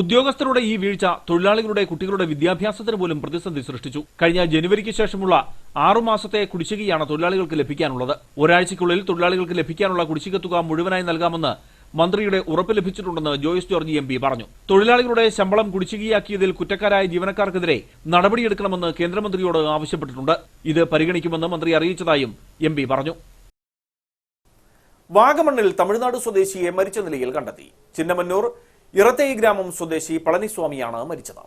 ഉദ്യോഗസ്ഥരുടെ ഈ വീഴ്ച തൊഴിലാളികളുടെ കുട്ടികളുടെ വിദ്യാഭ്യാസത്തിന് പോലും പ്രതിസന്ധി സൃഷ്ടിച്ചു. കഴിഞ്ഞ ജനുവരിക്ക് ശേഷമുള്ള 6 മാസത്തെ കുടിശ്ശികയാണ് തൊഴിലാളികൾക്ക് ലഭിക്കാനുള്ളത്. ഒരാഴ്ചയ്ക്കുള്ളിൽ തൊഴിലാളികൾക്ക് ലഭിക്കാനുള്ള കുടിശ്ശിക തുക മുഴുവനായി നൽകാമെന്ന് മന്ത്രിയുടെ ഉറപ്പ് ലഭിച്ചിട്ടുണ്ടെന്ന് ജോയിസ് ജോർജ് MP പറഞ്ഞു. തൊഴിലാളികളുടെ ശമ്പളം കുടിശ്ശികയാക്കിയതിൽ കുറ്റക്കാരായ ജീവനക്കാർക്കെതിരെ നടപടിയെടുക്കണമെന്ന് കേന്ദ്രമന്ത്രിയോട് ആവശ്യപ്പെട്ടിട്ടുണ്ട്. ഇത് പരിഗണിക്കുമെന്ന് മന്ത്രി അറിയിച്ചതായും MP പറഞ്ഞു. വാഗമണ്ണിൽ തമിഴ്നാട് സ്വദേശിയെ മരിച്ച നിലയിൽ കണ്ടെത്തി. ചിന്നമന്നൂർ ഇറത്തേയി ഗ്രാമം സ്വദേശി പളനിസ്വാമിയാണ് മരിച്ചത്.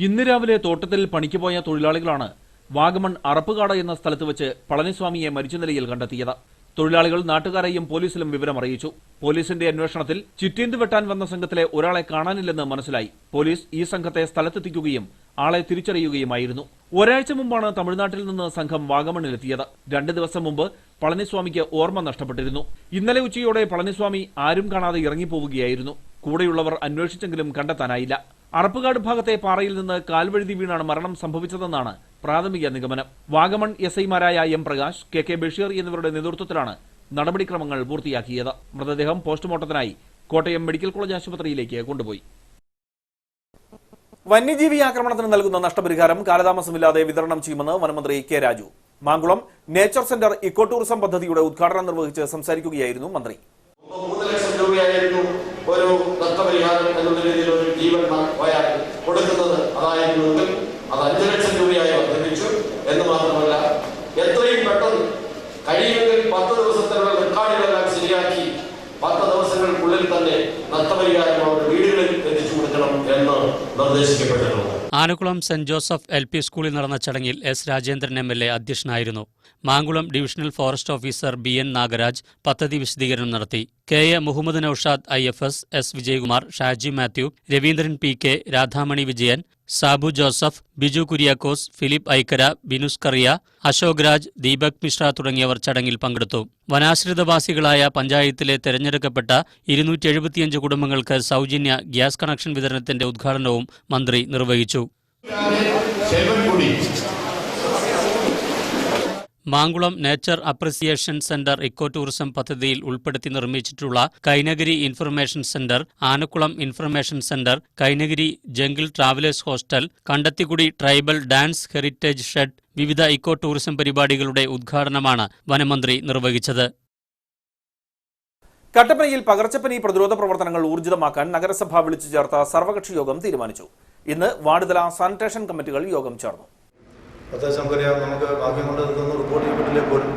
ഇന്ന് രാവിലെ തോട്ടത്തിൽ പണിക്ക് പോയ തൊഴിലാളികളാണ് വാഗമൺ അറപ്പുകാട് എന്ന സ്ഥലത്ത് വെച്ച് പളനിസ്വാമിയെ മരിച്ച നിലയിൽ കണ്ടെത്തിയത്. തൊഴിലാളികൾ നാട്ടുകാരെയും പോലീസിലും വിവരമറിയിച്ചു. പോലീസിന്റെ അന്വേഷണത്തിൽ ചിറ്റീന്ത് വെട്ടാൻ വന്ന സംഘത്തിലെ ഒരാളെ കാണാനില്ലെന്ന് മനസ്സിലായി. പോലീസ് ഈ സംഘത്തെ സ്ഥലത്തെത്തിക്കുകയും ആളെ തിരിച്ചറിയുകയുമായിരുന്നു. ഒരാഴ്ച മുമ്പാണ് തമിഴ്നാട്ടിൽ നിന്ന് സംഘം വാഗമണിലെത്തിയത്. 2 ദിവസം മുമ്പ് പളനിസ്വാമിക്ക് ഓർമ്മ നഷ്ടപ്പെട്ടിരുന്നു. ഇന്നലെ ഉച്ചയോടെ പളനിസ്വാമി ആരും കാണാതെ ഇറങ്ങിപ്പോവുകയായിരുന്നു. കൂടെയുള്ളവർ അന്വേഷിച്ചെങ്കിലും കണ്ടെത്താനായില്ല. അറപ്പുകാട് ഭാഗത്തെ പാറയിൽ നിന്ന് കാൽവഴുതി വീണാണ് മരണം സംഭവിച്ചതെന്നാണ് പ്രാഥമിക നിഗമനം. വാഗമൺ എസ്ഐമാരായ എം പ്രകാശ്, കെ ബഷീർ എന്നിവരുടെ നേതൃത്വത്തിലാണ് നടപടിക്രമങ്ങൾ പൂർത്തിയാക്കിയത്. മൃതദേഹം പോസ്റ്റ്മോർട്ടത്തിനായി കോട്ടയം മെഡിക്കൽ കോളേജ് ആശുപത്രിയിലേക്ക് കൊണ്ടുപോയി. വന്യജീവി ആക്രമണത്തിന് നൽകുന്ന നഷ്ടപരിഹാരം കാലതാമസമില്ലാതെ വിതരണം ചെയ്യുമെന്ന് വനമന്ത്രി K Raju. Mankulam nature centre eco tourism പദ്ധതിയുടെ ഉദ്ഘാടനം നിർവഹിച്ച് സംസാരിക്കുകയായിരുന്നു മന്ത്രി. 3 ലക്ഷം രൂപയായിരുന്നു ഒരു നഷ്ടപരിഹാരം എന്നുള്ള രീതിയിൽ ഒരു ജീവൻ പോയാൽ കൊടുക്കുന്നത്. അതായിരുന്നുവെങ്കിൽ അത് 5 ലക്ഷം രൂപയായി വർദ്ധിപ്പിച്ചു എന്ന് മാത്രമല്ല, എത്രയും പെട്ടെന്ന് കഴിയുമെങ്കിൽ 10 ദിവസത്തിനുള്ള റെക്കോർഡുകളെല്ലാം ശരിയാക്കി 10 ദിവസങ്ങൾക്കുള്ളിൽ തന്നെ നഷ്ടപരിഹാരം അവരുടെ വീടുകളിൽ എത്തിച്ചു കൊടുക്കണം എന്ന് നിർദ്ദേശിക്കപ്പെട്ടിട്ടുണ്ട്. ആനക്കുളം സെന്റ് ജോസഫ് LP സ്കൂളിൽ നടന്ന ചടങ്ങിൽ എസ് രാജേന്ദ്രൻ MLA അധ്യക്ഷനായിരുന്നു. Mankulam divisional forest officer BN Nagaraj പദ്ധതി വിശദീകരണം നടത്തി. KA Muhammad Naushad IFS, S Vijayakumar, Shaji Mathew, Raveendran PK, Radhamani Vijayan, Sabu Joseph, Biju Kuriakose, Philip Aikkara, Binus Kariya, Ashok Raj, Deepak Mishra തുടങ്ങിയവർ ചടങ്ങിൽ പങ്കെടുത്തു. വനാശ്രിതവാസികളായ പഞ്ചായത്തിലെ തെരഞ്ഞെടുക്കപ്പെട്ട 275 കുടുംബങ്ങൾക്ക് സൗജന്യ ഗ്യാസ് കണക്ഷൻ വിതരണത്തിന്റെ ഉദ്ഘാടനവും മന്ത്രി നിർവഹിച്ചു. Mankulam nature appreciation centre eco tourism പദ്ധതിയിൽ ഉൾപ്പെടുത്തി നിർമ്മിച്ചിട്ടുള്ള Kainagiri information centre, Anakkulam information centre, Kainagiri jungle travellers hostel, Kandathikudi tribal dance heritage shed, വിവിധ ഇക്കോ ടൂറിസം പരിപാടികളുടെ ഉദ്ഘാടനമാണ് വനമന്ത്രി നിർവഹിച്ചത്. കട്ടപ്പനയിൽ പകർച്ചപ്പനി പ്രതിരോധ പ്രവർത്തനങ്ങൾ ഊർജിതമാക്കാൻ നഗരസഭ വിളിച്ചു ചേർത്ത സർവകക്ഷി യോഗം തീരുമാനിച്ചു. ഇന്ന് വാർഡ് തല സാനിറ്റേഷൻ കമ്മിറ്റികൾ യോഗം ചേർന്നു. പ്രത്യേകിച്ച് നമുക്കറിയാം, നമുക്ക് ഭാഗ്യം കൊണ്ട് ഇതൊന്നും റിപ്പോർട്ട് ചെയ്യപ്പെട്ടില്ലേ പോലും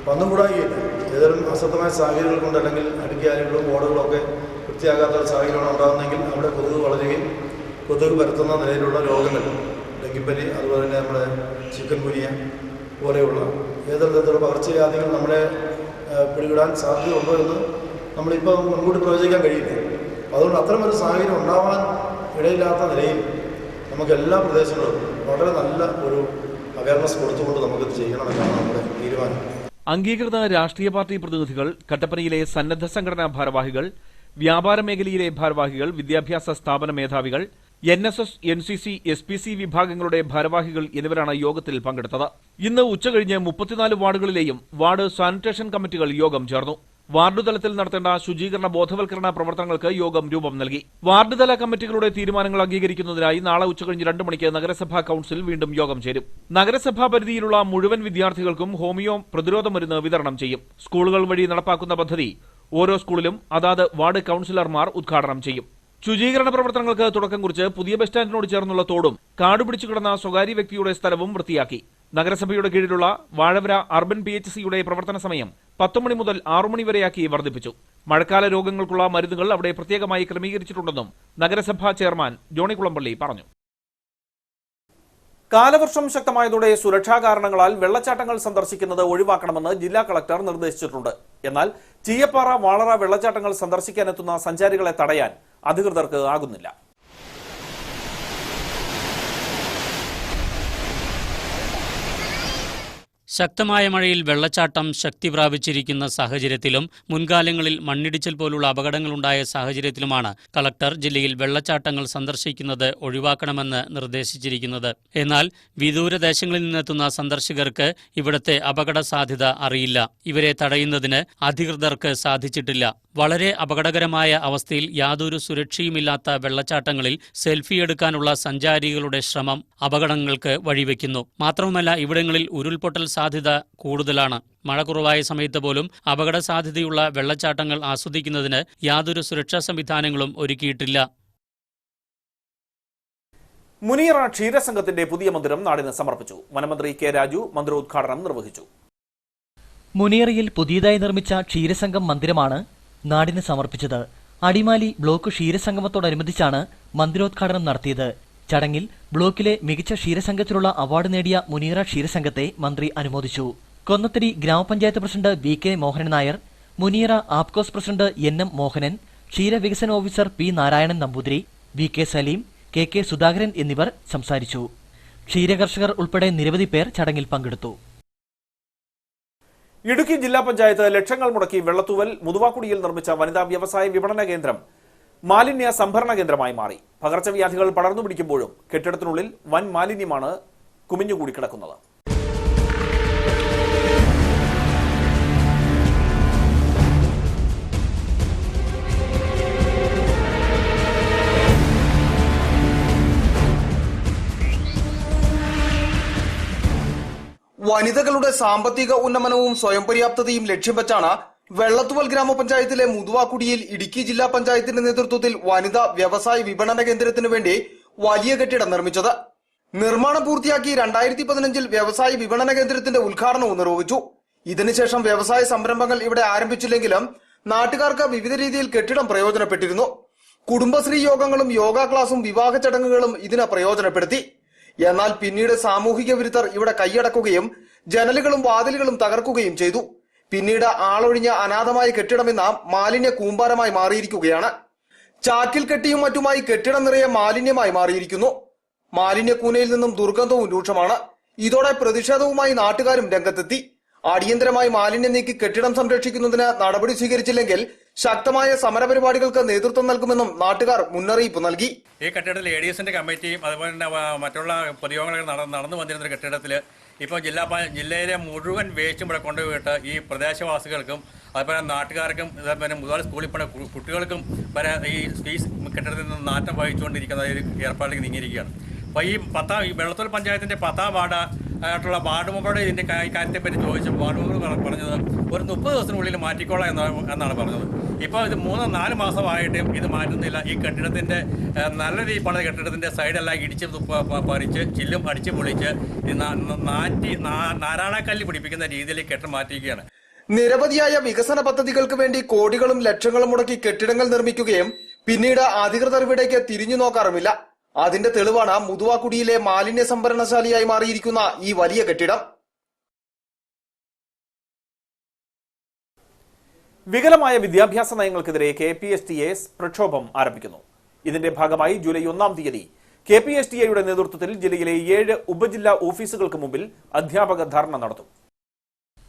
വന്നുകൂടായില്ല. ഏതെങ്കിലും അസത്യമായ സാഹചര്യങ്ങൾ കൊണ്ട് അല്ലെങ്കിൽ അടുക്കിയാലുകളും ബോർഡുകളും ഒക്കെ വൃത്തിയാകാത്ത സാഹചര്യമാണ് ഉണ്ടാകുന്നതെങ്കിൽ അവിടെ കൊതുക് വളരുകയും കൊതുക് പരത്തുന്ന നിലയിലുള്ള രോഗങ്ങൾ, ഡെങ്കിപ്പനി, അതുപോലെ തന്നെ നമ്മുടെ ചിക്കൻ ഗുനിയ പോലെയുള്ള ഏതൊരു തരത്തിലുള്ള പകർച്ചവ്യാധികൾ നമ്മളെ പിടികൂടാൻ സാധ്യതയുണ്ടോ എന്ന് നമ്മളിപ്പോൾ മുൻകൂട്ടി പ്രവചിക്കാൻ കഴിയില്ല. അതുകൊണ്ട് അത്തരമൊരു സാഹചര്യം ഉണ്ടാവാൻ ഇടയില്ലാത്ത നിലയിൽ നമുക്ക് എല്ലാ പ്രദേശങ്ങളും വളരെ നല്ല ഒരു അവയർനെസ് കൊടുത്തുകൊണ്ട് നമുക്കിത് ചെയ്യണമെന്നാണ് നമ്മുടെ തീരുമാനം. അംഗീകൃത രാഷ്ട്രീയ പാർട്ടി പ്രതിനിധികൾ, കട്ടപ്പനയിലെ സന്നദ്ധ സംഘടനാ ഭാരവാഹികൾ, വ്യാപാര മേഖലയിലെ ഭാരവാഹികൾ, വിദ്യാഭ്യാസ സ്ഥാപന മേധാവികൾ, NSS, NCC, SPC വിഭാഗങ്ങളുടെ ഭാരവാഹികൾ എന്നിവരാണ് യോഗത്തിൽ പങ്കെടുത്തത്. ഇന്ന് ഉച്ചകഴിഞ്ഞ് 34 വാർഡുകളിലെയും വാർഡ് സാനിറ്റേഷൻ കമ്മിറ്റികൾ യോഗം ചേർന്നു. വാർഡ് തലത്തിൽ നടത്തേണ്ട ശുചീകരണ ബോധവൽക്കരണ പ്രവർത്തനങ്ങൾക്ക് യോഗം രൂപം നൽകി. വാർഡ് തല കമ്മിറ്റികളുടെ തീരുമാനങ്ങൾ അംഗീകരിക്കുന്നതിനായി നാളെ ഉച്ചകഴിഞ്ഞ് 2 മണിക്ക് നഗരസഭാ കൌൺസിൽ വീണ്ടും യോഗം ചേരും. നഗരസഭാ പരിധിയിലുള്ള മുഴുവൻ വിദ്യാർത്ഥികൾക്കും ഹോമിയോ പ്രതിരോധ മരുന്ന് വിതരണം ചെയ്യും. സ്കൂളുകൾ വഴി നടപ്പാക്കുന്ന പദ്ധതി ഓരോ സ്കൂളിലും അതാത് വാർഡ് കൌൺസിലർമാർ ഉദ്ഘാടനം ചെയ്യും. ശുചീകരണ പ്രവർത്തനങ്ങൾക്ക് തുടക്കം കുറിച്ച് പുതിയ ബസ് സ്റ്റാൻഡിനോട് ചേർന്നുള്ള തോടും കാടുപിടിച്ചു കിടന്ന സ്വകാര്യ വ്യക്തിയുടെ സ്ഥലവും വൃത്തിയാക്കി. നഗരസഭയുടെ കീഴിലുള്ള വാഴവര അർബൻ PHCയുടെ പ്രവർത്തന സമയം 10 മണി മുതൽ 6 മണി വരെയാക്കി വർദ്ധിപ്പിച്ചു. മഴക്കാല രോഗങ്ങൾക്കുള്ള മരുന്നുകൾ അവിടെ പ്രത്യേകമായി ക്രമീകരിച്ചിട്ടുണ്ടെന്നും നഗരസഭാ ചെയർമാൻ ജോണി കുളമ്പള്ളി പറഞ്ഞു. കാലവർഷം ശക്തമായതോടെ സുരക്ഷാ കാരണങ്ങളാൽ വെള്ളച്ചാട്ടങ്ങൾ സന്ദർശിക്കുന്നത് ഒഴിവാക്കണമെന്ന് ജില്ലാ കളക്ടർ നിർദ്ദേശിച്ചിട്ടുണ്ട്. എന്നാൽ ചീയപ്പാറ, വാളറ വെള്ളച്ചാട്ടങ്ങൾ സന്ദർശിക്കാനെത്തുന്ന സഞ്ചാരികളെ തടയാൻ അധികൃതർക്ക് ആകുന്നില്ല. ശക്തമായ മഴയിൽ വെള്ളച്ചാട്ടം ശക്തി പ്രാപിച്ചിരിക്കുന്ന സാഹചര്യത്തിലും മുൻകാലങ്ങളിൽ മണ്ണിടിച്ചിൽ പോലുള്ള അപകടങ്ങളുണ്ടായ സാഹചര്യത്തിലുമാണ് കളക്ടർ ജില്ലയിൽ വെള്ളച്ചാട്ടങ്ങൾ സന്ദർശിക്കുന്നത് ഒഴിവാക്കണമെന്ന് നിർദ്ദേശിച്ചിരിക്കുന്നത്. എന്നാൽ വിദൂരദേശങ്ങളിൽ നിന്നെത്തുന്ന സന്ദർശകർക്ക് ഇവിടത്തെ അപകട സാധ്യത അറിയില്ല. ഇവരെ തടയുന്നതിന് അധികൃതർക്ക് സാധിച്ചിട്ടില്ല. വളരെ അപകടകരമായ അവസ്ഥയിൽ യാതൊരു സുരക്ഷയുമില്ലാത്ത വെള്ളച്ചാട്ടങ്ങളിൽ സെൽഫി എടുക്കാനുള്ള സഞ്ചാരികളുടെ ശ്രമം അപകടങ്ങൾക്ക് വഴിവെക്കുന്നു. മാത്രവുമല്ല, ഇവിടങ്ങളിൽ ഉരുൾപൊട്ടൽ സാധ്യത കൂടുതലാണ്. മഴ കുറവായ സമയത്ത് പോലും അപകട സാധ്യതയുള്ള വെള്ളച്ചാട്ടങ്ങൾ ആസ്വദിക്കുന്നതിന് യാതൊരു സുരക്ഷാ സംവിധാനങ്ങളും ഒരുക്കിയിട്ടില്ല. മുനിയറ ക്ഷീരസംഘത്തിന്റെ പുതിയ മന്ദിരം നാടിന് സമർപ്പിച്ചു. വനമന്ത്രി കെ രാജു മന്ദിരോദ്ഘാടനം നിർവഹിച്ചു. മുനിയറയിൽ പുതിയതായി നിർമ്മിച്ച ക്ഷീരസംഘം മന്ദിരമാണ് നാടിന് സമർപ്പിച്ചത്. അടിമാലി ബ്ലോക്ക് ക്ഷീരസംഗമത്തോടനുബന്ധിച്ചാണ് മന്ദിരോദ്ഘാടനം നടത്തിയത്. ചടങ്ങിൽ ബ്ലോക്കിലെ മികച്ച ക്ഷീരസംഘത്തിനുള്ള അവാർഡ് നേടിയ മുനിയറ ക്ഷീരസംഘത്തെ മന്ത്രി അനുമോദിച്ചു. Konnathady grama panchayat president VK Mohanan Nair, Muniyara APCOS president NM Mohanan, ക്ഷീരവികസന officer P Narayanan Namboothiri, VK Saleem, K Sudhakaran എന്നിവർ സംസാരിച്ചു. ക്ഷീരകർഷകർ ഉൾപ്പെടെ നിരവധി പേർ ചടങ്ങിൽ പങ്കെടുത്തു. ഇടുക്കി ജില്ലാ പഞ്ചായത്ത് ലക്ഷങ്ങൾ മുടക്കി വെള്ളത്തൂവൽ മുതുവാക്കുടിയിൽ നിർമ്മിച്ച വനിതാ വ്യവസായ വിപണന കേന്ദ്രം മാലിന്യ സംഭരണ കേന്ദ്രമായി മാറി. പകർച്ചവ്യാധികൾ പടർന്നു പിടിക്കുമ്പോഴും കെട്ടിടത്തിനുള്ളിൽ വൻ മാലിന്യമാണ് കുമിഞ്ഞുകൂടി കിടക്കുന്നത്. വനിതകളുടെ സാമ്പത്തിക ഉന്നമനവും സ്വയം പര്യാപ്തതയും ലക്ഷ്യം വെച്ചാണ് വെള്ളത്തുവൽ ഗ്രാമപഞ്ചായത്തിലെ മുതുവാക്കുടിയിൽ ഇടുക്കി ജില്ലാ പഞ്ചായത്തിന്റെ നേതൃത്വത്തിൽ വനിതാ വ്യവസായ വിപണന കേന്ദ്രത്തിനു വേണ്ടി വലിയ കെട്ടിടം നിർമ്മിച്ചത്. നിർമ്മാണം പൂർത്തിയാക്കി 2015 വ്യവസായ വിപണന കേന്ദ്രത്തിന്റെ ഉദ്ഘാടനവും നിർവഹിച്ചു. ഇതിനുശേഷം വ്യവസായ സംരംഭങ്ങൾ ഇവിടെ ആരംഭിച്ചില്ലെങ്കിലും നാട്ടുകാർക്ക് വിവിധ രീതിയിൽ കെട്ടിടം പ്രയോജനപ്പെട്ടിരുന്നു. കുടുംബശ്രീ യോഗങ്ങളും യോഗ ക്ലാസും വിവാഹ ചടങ്ങുകളും ഇതിന് പ്രയോജനപ്പെടുത്തി. എന്നാൽ പിന്നീട് സാമൂഹിക വിരുദ്ധർ ഇവിടെ കൈയടക്കുകയും ജനലുകളും വാതിലുകളും തകർക്കുകയും ചെയ്തു. പിന്നീട് ആളൊഴിഞ്ഞ അനാഥമായ കെട്ടിടമെന്ന മാലിന്യ കൂമ്പാരമായി മാറിയിരിക്കുകയാണ്. ചാക്കിൽ കെട്ടിയും മറ്റുമായി കെട്ടിടം നിറയെ മാലിന്യമായി മാറിയിരിക്കുന്നു. മാലിന്യ കൂനയിൽ നിന്നും ദുർഗന്ധവും രൂക്ഷമാണ്. ഇതോടെ പ്രതിഷേധവുമായി നാട്ടുകാരും രംഗത്തെത്തി. അടിയന്തരമായി മാലിന്യം നീക്കി കെട്ടിടം സംരക്ഷിക്കുന്നതിന് നടപടി സ്വീകരിച്ചില്ലെങ്കിൽ ശക്തമായ സമരപരിപാടികൾക്ക് നേതൃത്വം നൽകുമെന്നും നാട്ടുകാർ മുന്നറിയിപ്പ് നൽകി. ഈ കെട്ടിടത്തിൽ ADSന്റെ കമ്മിറ്റിയും അതുപോലെ തന്നെ മറ്റുള്ള പൊതുയോഗങ്ങളൊക്കെ നടന്നു വന്നിരുന്ന കെട്ടിടത്തിൽ ഇപ്പോൾ ജില്ലയിലെ മുഴുവൻ വേസ്റ്റും ഇവിടെ കൊണ്ടുപോയിട്ട് ഈ പ്രദേശവാസികൾക്കും അതുപോലെ നാട്ടുകാർക്കും അതുപോലെ മുതൽ സ്കൂളിൽ പോയ കുട്ടികൾക്കും വരെ ഈ കെട്ടിടത്തിൽ നിന്ന് നാറ്റം വഹിച്ചുകൊണ്ടിരിക്കുന്ന ഒരു ഏർപ്പാടിലേക്ക് നീങ്ങിയിരിക്കുകയാണ്. അപ്പോൾ ഈ വെള്ളത്തൂൽ പഞ്ചായത്തിന്റെ 10ാം ആയിട്ടുള്ള വാർഡ് മെമ്പറുടെ ഇതിന്റെ കാര്യത്തെപ്പറ്റി ചോദിച്ചു. വാർഡ് മെമ്പർ പറഞ്ഞത് ഒരു 30 ദിവസത്തിനുള്ളിൽ മാറ്റിക്കോളാം എന്നാണ് പറഞ്ഞത്. ഇപ്പോൾ ഇത് 3-4 മാസമായിട്ടും ഇത് മാറ്റുന്നില്ല. ഈ കെട്ടിടത്തിന്റെ നല്ല രീതിയിൽ പണിത കെട്ടിടത്തിന്റെ സൈഡെല്ലാം ഇടിച്ച് പറിച്ച് ചില്ലും അടിച്ച് പൊളിച്ച് നാരായണക്കല്ല് പിടിപ്പിക്കുന്ന രീതിയിൽ കെട്ടിടം മാറ്റിയിരിക്കുകയാണ്. നിരവധിയായ വികസന പദ്ധതികൾക്ക് വേണ്ടി കോടികളും ലക്ഷങ്ങളും മുടക്കി കെട്ടിടങ്ങൾ നിർമ്മിക്കുകയും പിന്നീട് അധികൃതർ ഇവിടേക്ക് തിരിഞ്ഞു നോക്കാറുമില്ല. അതിന്റെ തെളിവാണ് മുതുവാക്കുടിയിലെ മാലിന്യ സംഭരണശാലയായി മാറിയിരിക്കുന്ന ഈ വലിയ കെട്ടിടം. വികലമായ വിദ്യാഭ്യാസ നയങ്ങൾക്കെതിരെ KPSTA പ്രക്ഷോഭം ആരംഭിക്കുന്നു. ഇതിന്റെ ഭാഗമായി ജൂലൈ 1-ാം തീയതി KPSTAയുടെ നേതൃത്വത്തിൽ ജില്ലയിലെ 7 ഉപജില്ലാ ഓഫീസുകൾക്ക് മുമ്പിൽ അധ്യാപക ധർണ നടത്തും.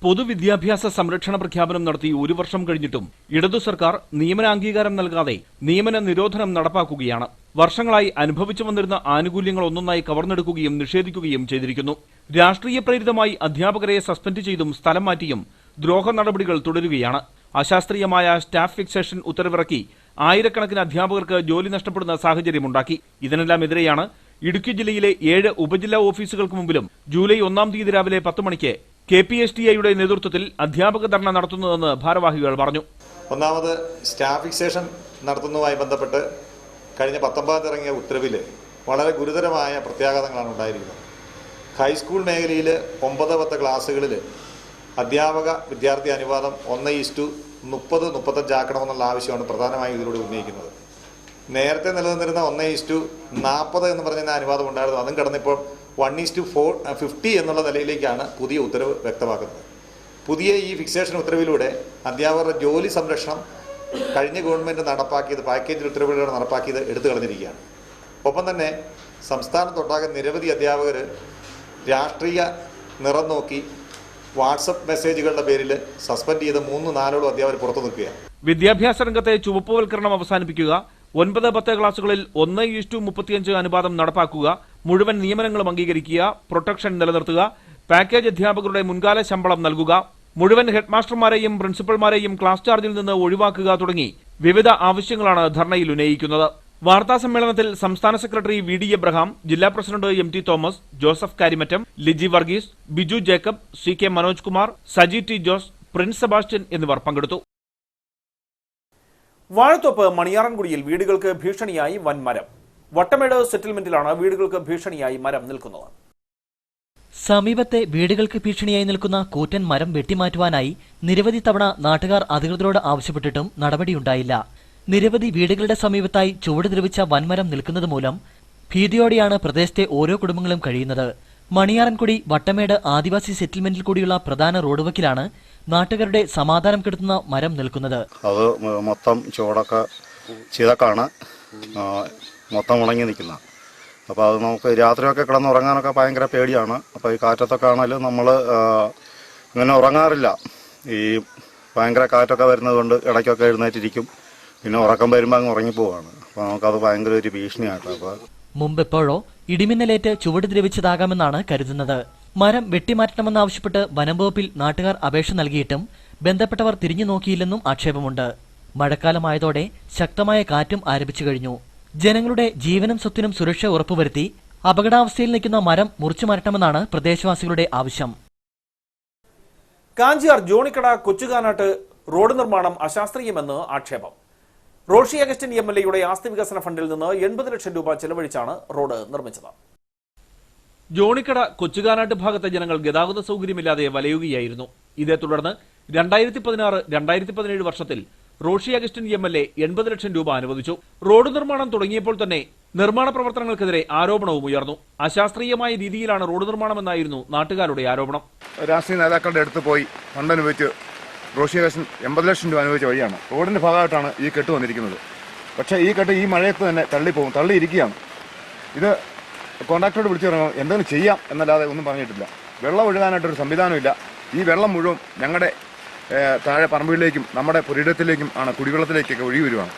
പൊതുവിദ്യാഭ്യാസ സംരക്ഷണ പ്രഖ്യാപനം നടത്തി 1 വർഷം കഴിഞ്ഞിട്ടും ഇടതു സർക്കാർ നിയമനാംഗീകാരം നൽകാതെ നിയമന നിരോധനം നടപ്പാക്കുകയാണ്. വർഷങ്ങളായി അനുഭവിച്ചു വന്നിരുന്ന ആനുകൂല്യങ്ങൾ ഒന്നൊന്നായി കവർന്നെടുക്കുകയും നിഷേധിക്കുകയും ചെയ്തിരിക്കുന്നു. രാഷ്ട്രീയ പ്രേരിതമായി അധ്യാപകരെ സസ്പെൻഡ് ചെയ്തും സ്ഥലം മാറ്റിയും ദ്രോഹ നടപടികൾ തുടരുകയാണ്. അശാസ്ത്രീയമായ സ്റ്റാഫ് ഫിക്സേഷൻ ഉത്തരവിറക്കി ആയിരക്കണക്കിന് അധ്യാപകർക്ക് ജോലി നഷ്ടപ്പെടുന്ന സാഹചര്യമുണ്ടാക്കി. ഇതിനെല്ലാമെതിരെയാണ് ഇടുക്കി ജില്ലയിലെ 7 ഉപജില്ലാ ഓഫീസുകൾക്ക് മുമ്പിലും ജൂലൈ 1-ാം തീയതി രാവിലെ 10 മണിക്ക് KPSTAയുടെ നേതൃത്വത്തിൽ അധ്യാപക ധർണ നടത്തുന്നതെന്ന് ഭാരവാഹികൾ പറഞ്ഞു. ഒന്നാമത് സ്റ്റാഫ് ഫിക്സേഷൻ നടത്തുന്നതുമായി ബന്ധപ്പെട്ട് കഴിഞ്ഞ 19 ഇറങ്ങിയ ഉത്തരവിൽ വളരെ ഗുരുതരമായ പ്രത്യാഘാതങ്ങളാണ് ഉണ്ടായിരിക്കുന്നത്. ഹൈസ്കൂൾ മേഖലയിൽ 9-10 ക്ലാസ്സുകളിൽ അധ്യാപക വിദ്യാർത്ഥി അനുപാതം 1:30-35 ആക്കണമെന്നുള്ള ആവശ്യമാണ് പ്രധാനമായും ഇതിലൂടെ ഉന്നയിക്കുന്നത്. നേരത്തെ നിലനിന്നിരുന്ന 1:40 എന്ന് പറഞ്ഞ അനുപാതം ഉണ്ടായിരുന്നു. അതും കടന്നിപ്പോൾ 1:50 എന്നുള്ള നിലയിലേക്കാണ് പുതിയ ഉത്തരവ് വ്യക്തമാക്കുന്നത്. പുതിയ ഈ ഫിക്സേഷൻ ഉത്തരവിലൂടെ അധ്യാപകരുടെ ജോലി സംരക്ഷണം കഴിഞ്ഞ ഗവൺമെൻറ് നടപ്പാക്കിയത് പാക്കേജ് ഉത്തരവിലൂടെ നടപ്പാക്കിയത് എടുത്തു കളഞ്ഞിരിക്കുകയാണ്. ഒപ്പം തന്നെ സംസ്ഥാനത്തൊട്ടാകെ നിരവധി അധ്യാപകർ രാഷ്ട്രീയ നിറം നോക്കി വാട്സപ്പ് മെസ്സേജുകളുടെ പേരിൽ സസ്പെൻഡ് ചെയ്ത് 3-4 അധ്യാപകർ പുറത്തു നിൽക്കുകയാണ്. വിദ്യാഭ്യാസ രംഗത്തെ ചുവപ്പുവൽക്കരണം അവസാനിപ്പിക്കുക, 9-10 ക്ലാസുകളിൽ 1:35 അനുപാതം നടപ്പാക്കുക, മുഴുവൻ നിയമനങ്ങളും അംഗീകരിക്കുക, പ്രൊട്ടക്ഷൻ നിലനിർത്തുക, പാക്കേജ് അധ്യാപകരുടെ മുൻകാല ശമ്പളം നൽകുക, മുഴുവൻ ഹെഡ്മാസ്റ്റർമാരെയും പ്രിൻസിപ്പൽമാരെയും ക്ലാസ് ചാർജിൽ നിന്ന് ഒഴിവാക്കുക തുടങ്ങി വിവിധ ആവശ്യങ്ങളാണ് ധർണയിൽ ഉന്നയിക്കുന്നത്. വാർത്താസമ്മേളനത്തിൽ സംസ്ഥാന സെക്രട്ടറി VD എബ്രഹാം, ജില്ലാ president MT Thomas, Joseph Karimattam, Liji Varghese, Biju Jacob, CK Manoj Kumar, Saji T Jose, Prince Sebastian എന്നിവർ പങ്കെടുത്തു. വാഴത്തോപ്പ് മണിയാറൻകുടിയിൽ വീടുകൾക്ക് ഭീഷണിയായി വൻമരം. വട്ടമേട് സെറ്റിൽമെന്റിലാണ് വീടുകൾക്ക് ഭീഷണിയായി മരം നിൽക്കുന്നത്. സമീപത്തെ വീടുകൾക്ക് ഭീഷണിയായി നിൽക്കുന്ന കൂറ്റൻ മരം വെട്ടിമാറ്റുവാനായി നിരവധി തവണ നാട്ടുകാർ അധികൃതരോട് ആവശ്യപ്പെട്ടിട്ടും നടപടിയുണ്ടായില്ല. നിരവധി വീടുകളുടെ സമീപത്തായി ചുവട് ദ്രവിച്ച വൻമരം നിൽക്കുന്നത് മൂലം ഭീതിയോടെയാണ് പ്രദേശത്തെ ഓരോ കുടുംബങ്ങളും കഴിയുന്നത്. മണിയാറൻകുടി വട്ടമേട് ആദിവാസി സെറ്റിൽമെന്റിൽ കൂടിയുള്ള പ്രധാന റോഡ് വക്കിലാണ് നാട്ടുകാരുടെ സമാധാനം കെടുത്തുന്ന മരം നിൽക്കുന്നത്. അത് മൊത്തം ചുവടൊക്കെ ചിതക്കാണ് മൊത്തം ഉണങ്ങി നിൽക്കുന്ന. അപ്പോൾ അത് നമുക്ക് രാത്രിയൊക്കെ കിടന്നുറങ്ങാനൊക്കെ ഭയങ്കര പേടിയാണ്. അപ്പോൾ ഈ കാറ്റത്തൊക്കെ ആണെങ്കിലും നമ്മൾ ഇങ്ങനെ ഉറങ്ങാറില്ല. ഈ ഭയങ്കര കാറ്റൊക്കെ വരുന്നത് കൊണ്ട് ഇടയ്ക്കൊക്കെ എഴുന്നേറ്റിരിക്കും. പിന്നെ ഉറക്കം വരുമ്പോൾ അങ്ങ് ഉറങ്ങിപ്പോവാണ്. അപ്പോൾ നമുക്കത് ഭയങ്കര ഒരു ഭീഷണിയായിട്ട്. അപ്പോൾ മുമ്പെപ്പോഴോ ഇടിമിന്നലേറ്റ് ചുവട് ദ്രവിച്ചതാകാമെന്നാണ് കരുതുന്നത്. മരം വെട്ടിമാറ്റണമെന്നാവശ്യപ്പെട്ട് വനംവകുപ്പിൽ നാട്ടുകാർ അപേക്ഷ നൽകിയിട്ടും ബന്ധപ്പെട്ടവർ തിരിഞ്ഞു നോക്കിയില്ലെന്നും ആക്ഷേപമുണ്ട്. മഴക്കാലമായതോടെ ശക്തമായ കാറ്റും ആരംഭിച്ചു കഴിഞ്ഞു. ജനങ്ങളുടെ ജീവനും സ്വത്തിനും സുരക്ഷ ഉറപ്പുവരുത്തി അപകടാവസ്ഥയിൽ നിൽക്കുന്ന മരം മുറിച്ചു മാറ്റണമെന്നാണ് പ്രദേശവാസികളുടെ ആവശ്യം. കാഞ്ചിയാർ ജോണിക്കട കൊച്ചുകാനാട്ട് റോഡ് നിർമ്മാണം അശാസ്ത്രീയമെന്ന് ആക്ഷേപം. റോഷി അഗസ്റ്റിൻ MLAയുടെ ആസ്തി വികസന ഫണ്ടിൽ നിന്ന് 80 ലക്ഷം രൂപ ചെലവഴിച്ചാണ് റോഡ് നിർമ്മിച്ചത്. ജോണിക്കട കൊച്ചുകാനാട്ട് ഭാഗത്തെ ജനങ്ങൾ ഗതാഗത സൗകര്യമില്ലാതെ വലയുകയായിരുന്നു. ഇതേ തുടർന്ന് 2016-2017 വർഷത്തിൽ റോഷി അഗസ്റ്റിൻ MLA 80 ലക്ഷം രൂപ അനുവദിച്ചു. റോഡ് നിർമ്മാണം തുടങ്ങിയപ്പോൾ തന്നെ നിർമ്മാണ പ്രവർത്തനങ്ങൾക്കെതിരെ ആരോപണവും ഉയർന്നു. അശാസ്ത്രീയമായ രീതിയിലാണ് റോഡ് നിർമ്മാണമെന്നായിരുന്നു നാട്ടുകാരുടെ ആരോപണം. രാഷ്ട്രീയ നേതാക്കളുടെ അടുത്ത് പോയി ഫണ്ട് അനുവദിച്ച് റോഷി അഗസ്റ്റിൻ 80 ലക്ഷം രൂപ അനുവദിച്ച വഴിയാണ്. റോഡിന്റെ ഭാഗമായിട്ടാണ് ഈ കെട്ട് വന്നിരിക്കുന്നത്. പക്ഷേ ഈ കെട്ട് ഈ മഴയത്ത് തന്നെ തള്ളിയിരിക്കുകയാണ്. ഇത് കോൺട്രാക്ടറോട് വിളിച്ചു പറഞ്ഞാൽ എന്തെങ്കിലും ചെയ്യാം എന്നല്ലാതെ ഒന്നും പറഞ്ഞിട്ടില്ല. വെള്ളം ഒഴുകാനായിട്ടൊരു സംവിധാനമില്ല. ഈ വെള്ളം മുഴുവൻ ഞങ്ങളുടെ താഴെ പറമ്പുകളിലേക്കും നമ്മുടെ പുരയിടത്തിലേക്കും ആണ്, കുടിവെള്ളത്തിലേക്കൊക്കെ ഒഴുകി വരുവാണ്.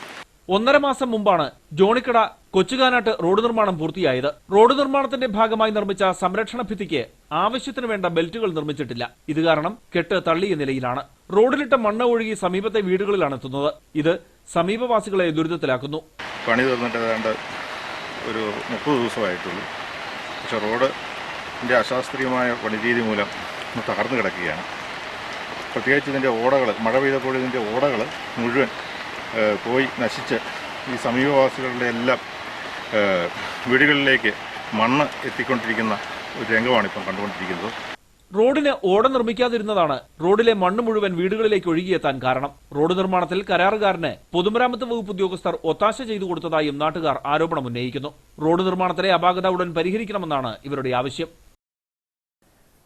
1.5 മാസം മുമ്പാണ് ജോണിക്കട കൊച്ചുകാനാട്ട് റോഡ് നിർമ്മാണം പൂർത്തിയായത്. റോഡ് നിർമ്മാണത്തിന്റെ ഭാഗമായി നിർമ്മിച്ച സംരക്ഷണ ഭിത്തിക്ക് ആവശ്യത്തിന് വേണ്ട ബെൽറ്റുകൾ നിർമ്മിച്ചിട്ടില്ല. ഇത് കാരണം കെട്ട് തള്ളിയ നിലയിലാണ്. റോഡിലിട്ട മണ്ണ് ഒഴുകി സമീപത്തെ വീടുകളിലാണ് എത്തുന്നത്. ഇത് സമീപവാസികളെ ദുരിതത്തിലാക്കുന്നു. പണി തീർന്നിട്ട് ഏതാണ്ട് ഒരു 30 ദിവസമായിട്ടുള്ളൂ. പക്ഷെ റോഡിൻ്റെ അശാസ്ത്രീയമായ പണിരീതി മൂലം തകർന്നു കിടക്കുകയാണ്. പ്രത്യേകിച്ച് ഇതിൻ്റെ ഓടകൾ, മഴ പെയ്തപ്പോൾ ഇതിൻ്റെ ഓടകൾ മുഴുവൻ പോയി നശിച്ച് ഈ സമീപവാസികളുടെ എല്ലാം വീടുകളിലേക്ക് മണ്ണ് എത്തിക്കൊണ്ടിരിക്കുന്ന ഒരു രംഗമാണ് ഇപ്പം കണ്ടുകൊണ്ടിരിക്കുന്നത്. റോഡിന് ഓട നിർമ്മിക്കാതിരുന്നതാണ് റോഡിലെ മണ്ണ് മുഴുവൻ വീടുകളിലേക്ക് ഒഴുകിയെത്താൻ കാരണം. റോഡ് നിർമ്മാണത്തിൽ കരാറുകാരന് പൊതുമരാമത്ത് വകുപ്പ് ഉദ്യോഗസ്ഥർ ഒത്താശ ചെയ്തു കൊടുത്തതായും നാട്ടുകാർ ആരോപണം ഉന്നയിക്കുന്നു. റോഡ് നിർമ്മാണത്തിലെ അപാകത ഉടൻ പരിഹരിക്കണമെന്നാണ് ഇവരുടെ ആവശ്യം.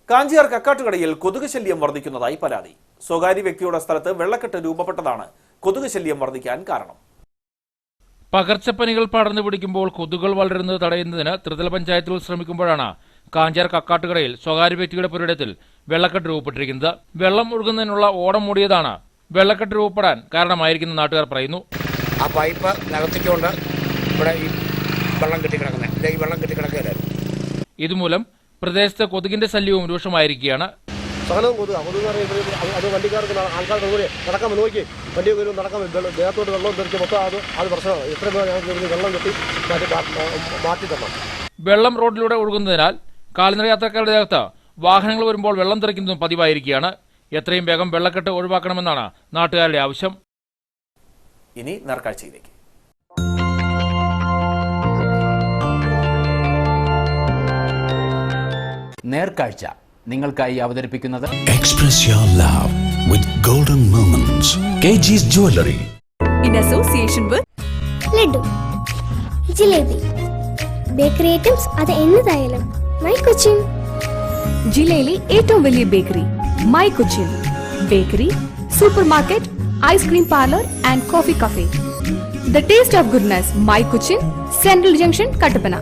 കാഞ്ചിയാർ കക്കാട്ടുകടയിൽ കൊതുക് ശല്യം വർദ്ധിക്കുന്നതായി പരാതി. സ്വകാര്യ വ്യക്തിയുടെ സ്ഥലത്ത് വെള്ളക്കെട്ട് രൂപപ്പെട്ടതാണ് കൊതുക് ശല്യം വർദ്ധിക്കാൻ കാരണം. പകർച്ചപ്പനികൾ പടർന്നു പിടിക്കുമ്പോൾ കൊതുകുകൾ വളരുന്നത് തടയുന്നതിന് ത്രിതല പഞ്ചായത്തുകൾ ശ്രമിക്കുമ്പോഴാണ് കാഞ്ചിയാർ കക്കാട്ടുകടയിൽ സ്വകാര്യ വ്യക്തിയുടെ പുരയിടത്തിൽ വെള്ളക്കെട്ട് രൂപപ്പെട്ടിരിക്കുന്നത്. വെള്ളം ഒഴുകുന്നതിനുള്ള ഓടം മൂടിയതാണ് വെള്ളക്കെട്ട് രൂപപ്പെടാൻ കാരണമായിരിക്കുന്ന നാട്ടുകാർ പറയുന്നു. ആ പൈപ്പ് നികത്തിക്കൊണ്ട് ഇവിടെ ഈ വെള്ളം കെട്ടിക്കിടക്കുകയായിരുന്നു. ഇതുമൂലം പ്രദേശത്ത് കൊതുകിന്റെ ശല്യവും രൂക്ഷമായിരിക്കുകയാണ്. സകലവും അത് വണ്ടിക്കാർക്ക് ആൾക്കാർക്ക് നടക്കാൻ നോക്കി വണ്ടി നടക്കാൻ ദേഹത്തോട്ട് വെള്ളം തെറിച്ച് മൊത്തം അത് പ്രശ്നമാണ്. എത്ര പേർ ഞങ്ങൾക്ക് വെള്ളം കെട്ടി മാറ്റി തരണം. വെള്ളം റോഡിലൂടെ ഒഴുകുന്നതിനാൽ കാൽനട യാത്രക്കാരുടെ ദേഹത്ത് വാഹനങ്ങൾ വരുമ്പോൾ വെള്ളം തെറിക്കുന്നതും പതിവായിരിക്കുകയാണ്. എത്രയും വേഗം വെള്ളക്കെട്ട് ഒഴിവാക്കണമെന്നാണ് നാട്ടുകാരുടെ ആവശ്യം. ഇനി നേർക്കാഴ്ചയിലേക്ക്. നേർക്കാഴ്ച നിങ്ങൾക്കായി അവതരിപ്പിക്കുന്നത് Express your love with golden moments. KG's Jewelry. In association with laddu, jalebi, bakery items അത് എന്നതായാലും മൈ കൊച്ചിൻ. ജില്ലയിലെ ഏറ്റവും വലിയ bakery my Cochin. Bakery, super market, ice cream parlour and coffee cafe. The taste of goodness. My Cochin, central junction, Kattappana.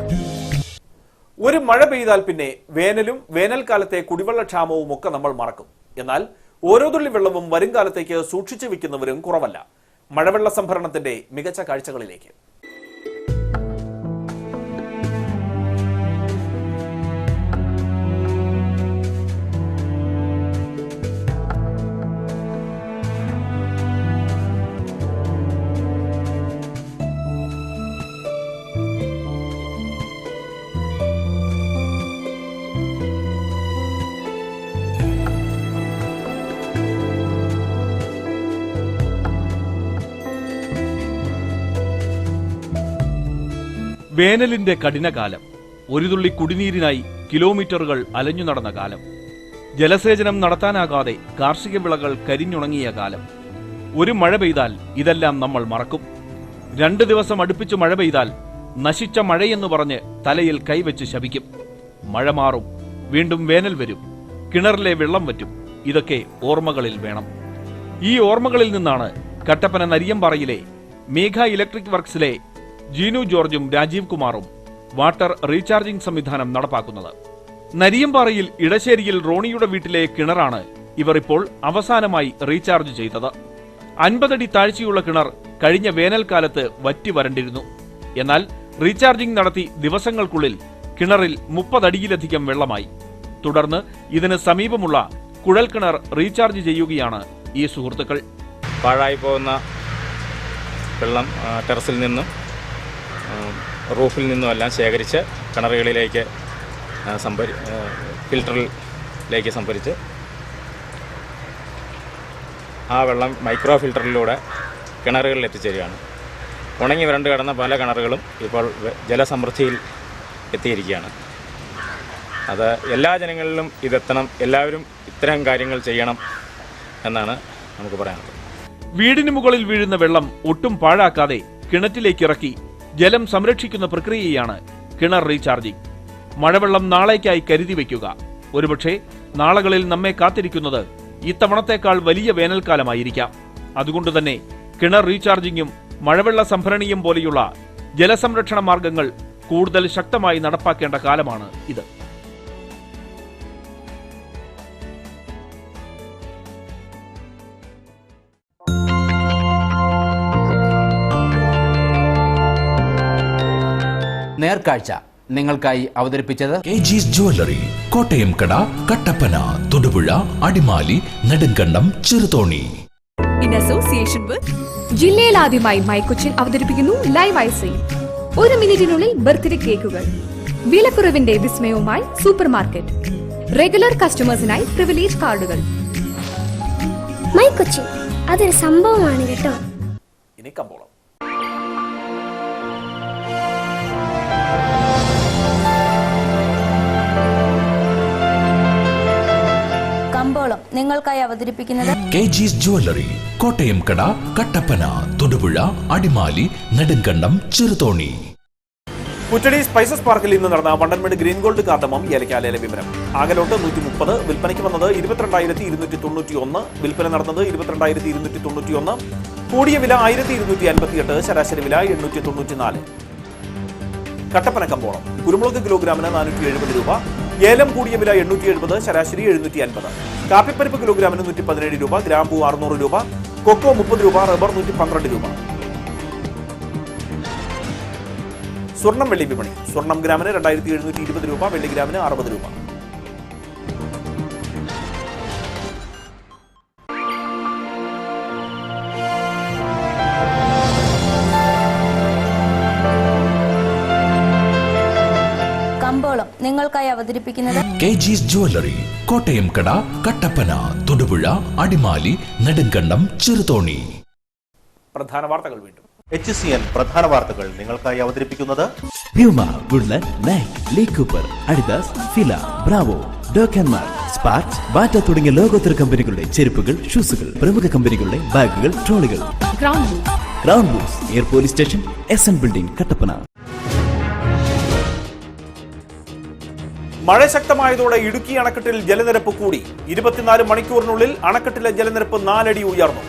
ഒരു മഴ പെയ്താൽ പിന്നെ വേനലും വേനൽക്കാലത്തെ കുടിവെള്ളക്ഷാമവും ഒക്കെ നമ്മൾ മറക്കും. എന്നാൽ ഓരോ തുള്ളി വെള്ളവും വരും കാലത്തേക്ക് സൂക്ഷിച്ചു വെക്കുന്നവരും കുറവല്ല. മഴവെള്ള സംഭരണത്തിന്റെ മികച്ച കാഴ്ചകളിലേക്ക്. വേനലിന്റെ കഠിനകാലം. ഒരു തുള്ളി കുടിനീരിനായി കിലോമീറ്ററുകൾ അലഞ്ഞു നടന്ന കാലം. ജലസേചനം നടത്താനാകാതെ കാർഷിക വിളകൾ കരിഞ്ഞുണങ്ങിയ കാലം. ഒരു മഴ പെയ്താൽ ഇതെല്ലാം നമ്മൾ മറക്കും. 2 ദിവസം അടുപ്പിച്ചു മഴ പെയ്താൽ നശിച്ച മഴയെന്ന് പറഞ്ഞ് തലയിൽ കൈവച്ച് ശപിക്കും. മഴ മാറും, വീണ്ടും വേനൽ വരും, കിണറിലെ വെള്ളം വറ്റും. ഇതൊക്കെ ഓർമ്മകളിൽ വേണം. ഈ ഓർമ്മകളിൽ നിന്നാണ് കട്ടപ്പന നരിയമ്പാറയിലെ മേഘ ഇലക്ട്രിക് വർക്സിലെ ജീനു ജോർജും രാജീവ് കുമാറും വാട്ടർ റീചാർജിംഗ് സംവിധാനം നടപ്പാക്കുന്നത്. നരിയമ്പാറയിൽ ഇടശ്ശേരിയിൽ റോണിയുടെ വീട്ടിലെ കിണറാണ് ഇവർ ഇപ്പോൾ അവസാനമായി റീചാർജ് ചെയ്തത്. 50 അടി താഴ്ചയുള്ള കിണർ കഴിഞ്ഞ വേനൽക്കാലത്ത് വറ്റി വരണ്ടിരുന്നു. എന്നാൽ റീചാർജിംഗ് നടത്തി ദിവസങ്ങൾക്കുള്ളിൽ കിണറിൽ 30 അടിയിലധികം വെള്ളമായി. തുടർന്ന് ഇതിന് സമീപമുള്ള കുഴൽക്കിണർ റീചാർജ് ചെയ്യുകയാണ് ഈ സുഹൃത്തുക്കൾ. പാഴായി പോകുന്ന വെള്ളം ടെറസിൽ നിന്നും റൂഫിൽ നിന്നുമെല്ലാം ശേഖരിച്ച് കിണറുകളിലേക്ക് ഫിൽറ്ററിലേക്ക് സംഭരിച്ച് ആ വെള്ളം മൈക്രോ ഫിൽറ്ററിലൂടെ കിണറുകളിൽ എത്തിച്ചേരുകയാണ്. ഉണങ്ങി വരണ്ട് കിടന്ന പല കിണറുകളും ഇപ്പോൾ ജലസമൃദ്ധിയിൽ എത്തിയിരിക്കുകയാണ്. അത് എല്ലാ ജനങ്ങളിലും ഇതെത്തണം, എല്ലാവരും ഇത്തരം കാര്യങ്ങൾ ചെയ്യണം എന്നാണ് നമുക്ക് പറയാനുള്ളത്. വീടിന് മുകളിൽ വീഴുന്ന വെള്ളം ഒട്ടും പാഴാക്കാതെ കിണറ്റിലേക്ക് ഇറക്കി ജലം സംരക്ഷിക്കുന്ന പ്രക്രിയയാണ് കിണർ റീചാർജിംഗ്. മഴവെള്ളം നാളേക്കായി കരുതി വയ്ക്കുക. ഒരുപക്ഷെ നാളുകളിൽ നമ്മെ കാത്തിരിക്കുന്നത് ഇത്തവണത്തേക്കാൾ വലിയ വേനൽക്കാലമായിരിക്കാം. അതുകൊണ്ടുതന്നെ കിണർ റീചാർജിംഗും മഴവെള്ള സംഭരണിയും പോലെയുള്ള ജലസംരക്ഷണ മാർഗങ്ങൾ കൂടുതൽ ശക്തമായി നടപ്പാക്കേണ്ട കാലമാണ് ഇത്. നേർക്കാഴ്ച നിങ്ങൾക്കായി അവതരിപ്പിച്ചത് KG's ജ്വല്ലറി, കോട്ടയം കട, Kattappana, Thodupuzha, Adimali, Nedumkandam, Cheruthoni. In association with ജില്ലയിൽ ആദ്യമായി മൈ കൊച്ചിൻ അവതരിപ്പിക്കുന്നു ലൈവ് ഐസിംഗ്. 1 മിനിറ്റിനുള്ളിൽ ബർത്ത്ഡേ കേക്കുകൾ. വിലക്കുറവിന്റെ വിസ്മയവുമായി സൂപ്പർ മാർക്കറ്റ്. റെഗുലർ കസ്റ്റമേഴ്സിനായി പ്രിവിലേജ് കാർഡുകൾ. മൈ കൊച്ചിൻ അതൊരു സംഭവമാണ് കേട്ടോ. ഇനി കമ്പോളം. കമ്പോളം നിങ്ങൾക്കായി അവതരിപ്പിക്കുന്നത് KG's ജ്വല്ലറി, കോട്ടയം കട, കട്ടപ്പന, തൊടുപുഴ, അടിമാലി, നെടുങ്കണ്ടം, ചെറുതോണി. കുറ്റടി സ്പൈസസ് പാർക്കിൽ ഇന്ന് നടന്ന വണ്ടൻമേട് ഗ്രീൻ ഗോൾഡ് കാർഡമം ഏലക്കാലയിലെ വിവരം. ആകലോട്ട് 130, വിൽപ്പനയ്ക്ക് വന്നത് 22,291, വിൽപ്പന നടന്നത് 22,291, കൂടിയ വില 1,258, ശരാശരി വില 894. കട്ടപ്പന കമ്പോളം കുരുമുളക് കിലോഗ്രാമിന് 470 രൂപ, ഏലം കൂടിയ വില 870, ശരാശരി 750. കാപ്പിപ്പരിപ്പ് കിലോഗ്രാമിന് 117 രൂപ, ഗ്രാമ്പൂ 600 രൂപ, കൊക്കോ 30 രൂപ, റബ്ബർ 112 രൂപ. സ്വർണം വെള്ളി വിപണി. സ്വർണം ഗ്രാമിന് 2,720 രൂപ, വെള്ളി ഗ്രാമിന് 60 രൂപ. കമ്പോളം നിങ്ങൾക്കായി അവതരിപ്പിക്കുന്നത് KG's ജ്വല്ലറി, കോട്ടയം കട, കട്ടപ്പന, തൊടുപുഴ, അടിമാലി, നെടുങ്കണ്ടം, ചെറുതോണി. പ്രധാന വാർത്തകൾ വീണ്ടും. HCN പ്രധാന വാർത്തകൾ നിങ്ങൾക്കായി അവതരിപ്പിക്കുന്നത് Puma, Woodland, Nike, Lee Cooper, Adidas, Fila, Bravo, ഡോക്കൻമാർ, സ്പാർക്സ്, ബാറ്റ തുടങ്ങിയ ലോകോത്തര കമ്പനികളുടെ ചെരുപ്പുകൾ, ഷൂസുകൾ, പ്രമുഖ കമ്പനികളുടെ ബാഗുകൾ, ട്രോളികൾ. Crown boots, air police station, SN building, Kattappana. മഴ ശക്തമായതോടെ ഇടുക്കി അണക്കെട്ടിൽ ജലനിരപ്പ് കൂടി. 24 മണിക്കൂറിനുള്ളിൽ അണക്കെട്ടിലെ ജലനിരപ്പ് 4 അടി ഉയർന്നു.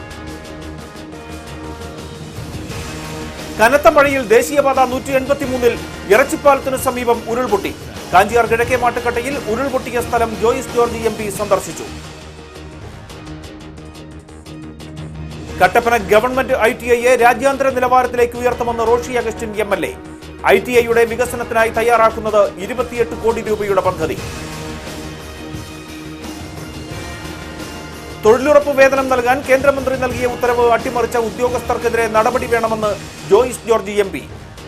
കനത്ത മഴയിൽ ദേശീയപാത 183-ൽ ഇറച്ചിപ്പാലത്തിനു സമീപം ഉരുൾപൊട്ടി. കാഞ്ചിയാർ കിഴക്കേ മാട്ടുക്കട്ടയിൽ ഉരുൾപൊട്ടിയ സ്ഥലം ജോയിസ് ജോർജ് MP സന്ദർശിച്ചു. കട്ടപ്പന ഗവൺമെന്റ് ITIയെ രാജ്യാന്തര നിലവാരത്തിലേക്ക് ഉയർത്തുമെന്ന് റോഷി അഗസ്റ്റിൻ MLA. ITIയുടെ വികസനത്തിനായി തയ്യാറാക്കുന്നത് 28 കോടി രൂപയുടെ പദ്ധതി. തൊഴിലുറപ്പ് വേതനം നൽകാൻ കേന്ദ്രമന്ത്രി നൽകിയ ഉത്തരവ് അട്ടിമറിച്ച ഉദ്യോഗസ്ഥർക്കെതിരെ നടപടി വേണമെന്ന് ജോയിസ് ജോർജ് MP.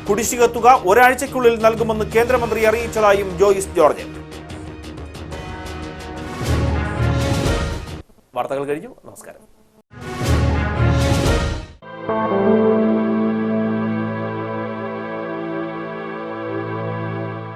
കുടിശ്ശിക തുക ഒരാഴ്ചയ്ക്കുള്ളിൽ നൽകുമെന്ന് കേന്ദ്രമന്ത്രി അറിയിച്ചതായും ജോയിസ് ജോർജ്. വാർത്തകൾ കഴിഞ്ഞു. നമസ്കാരം.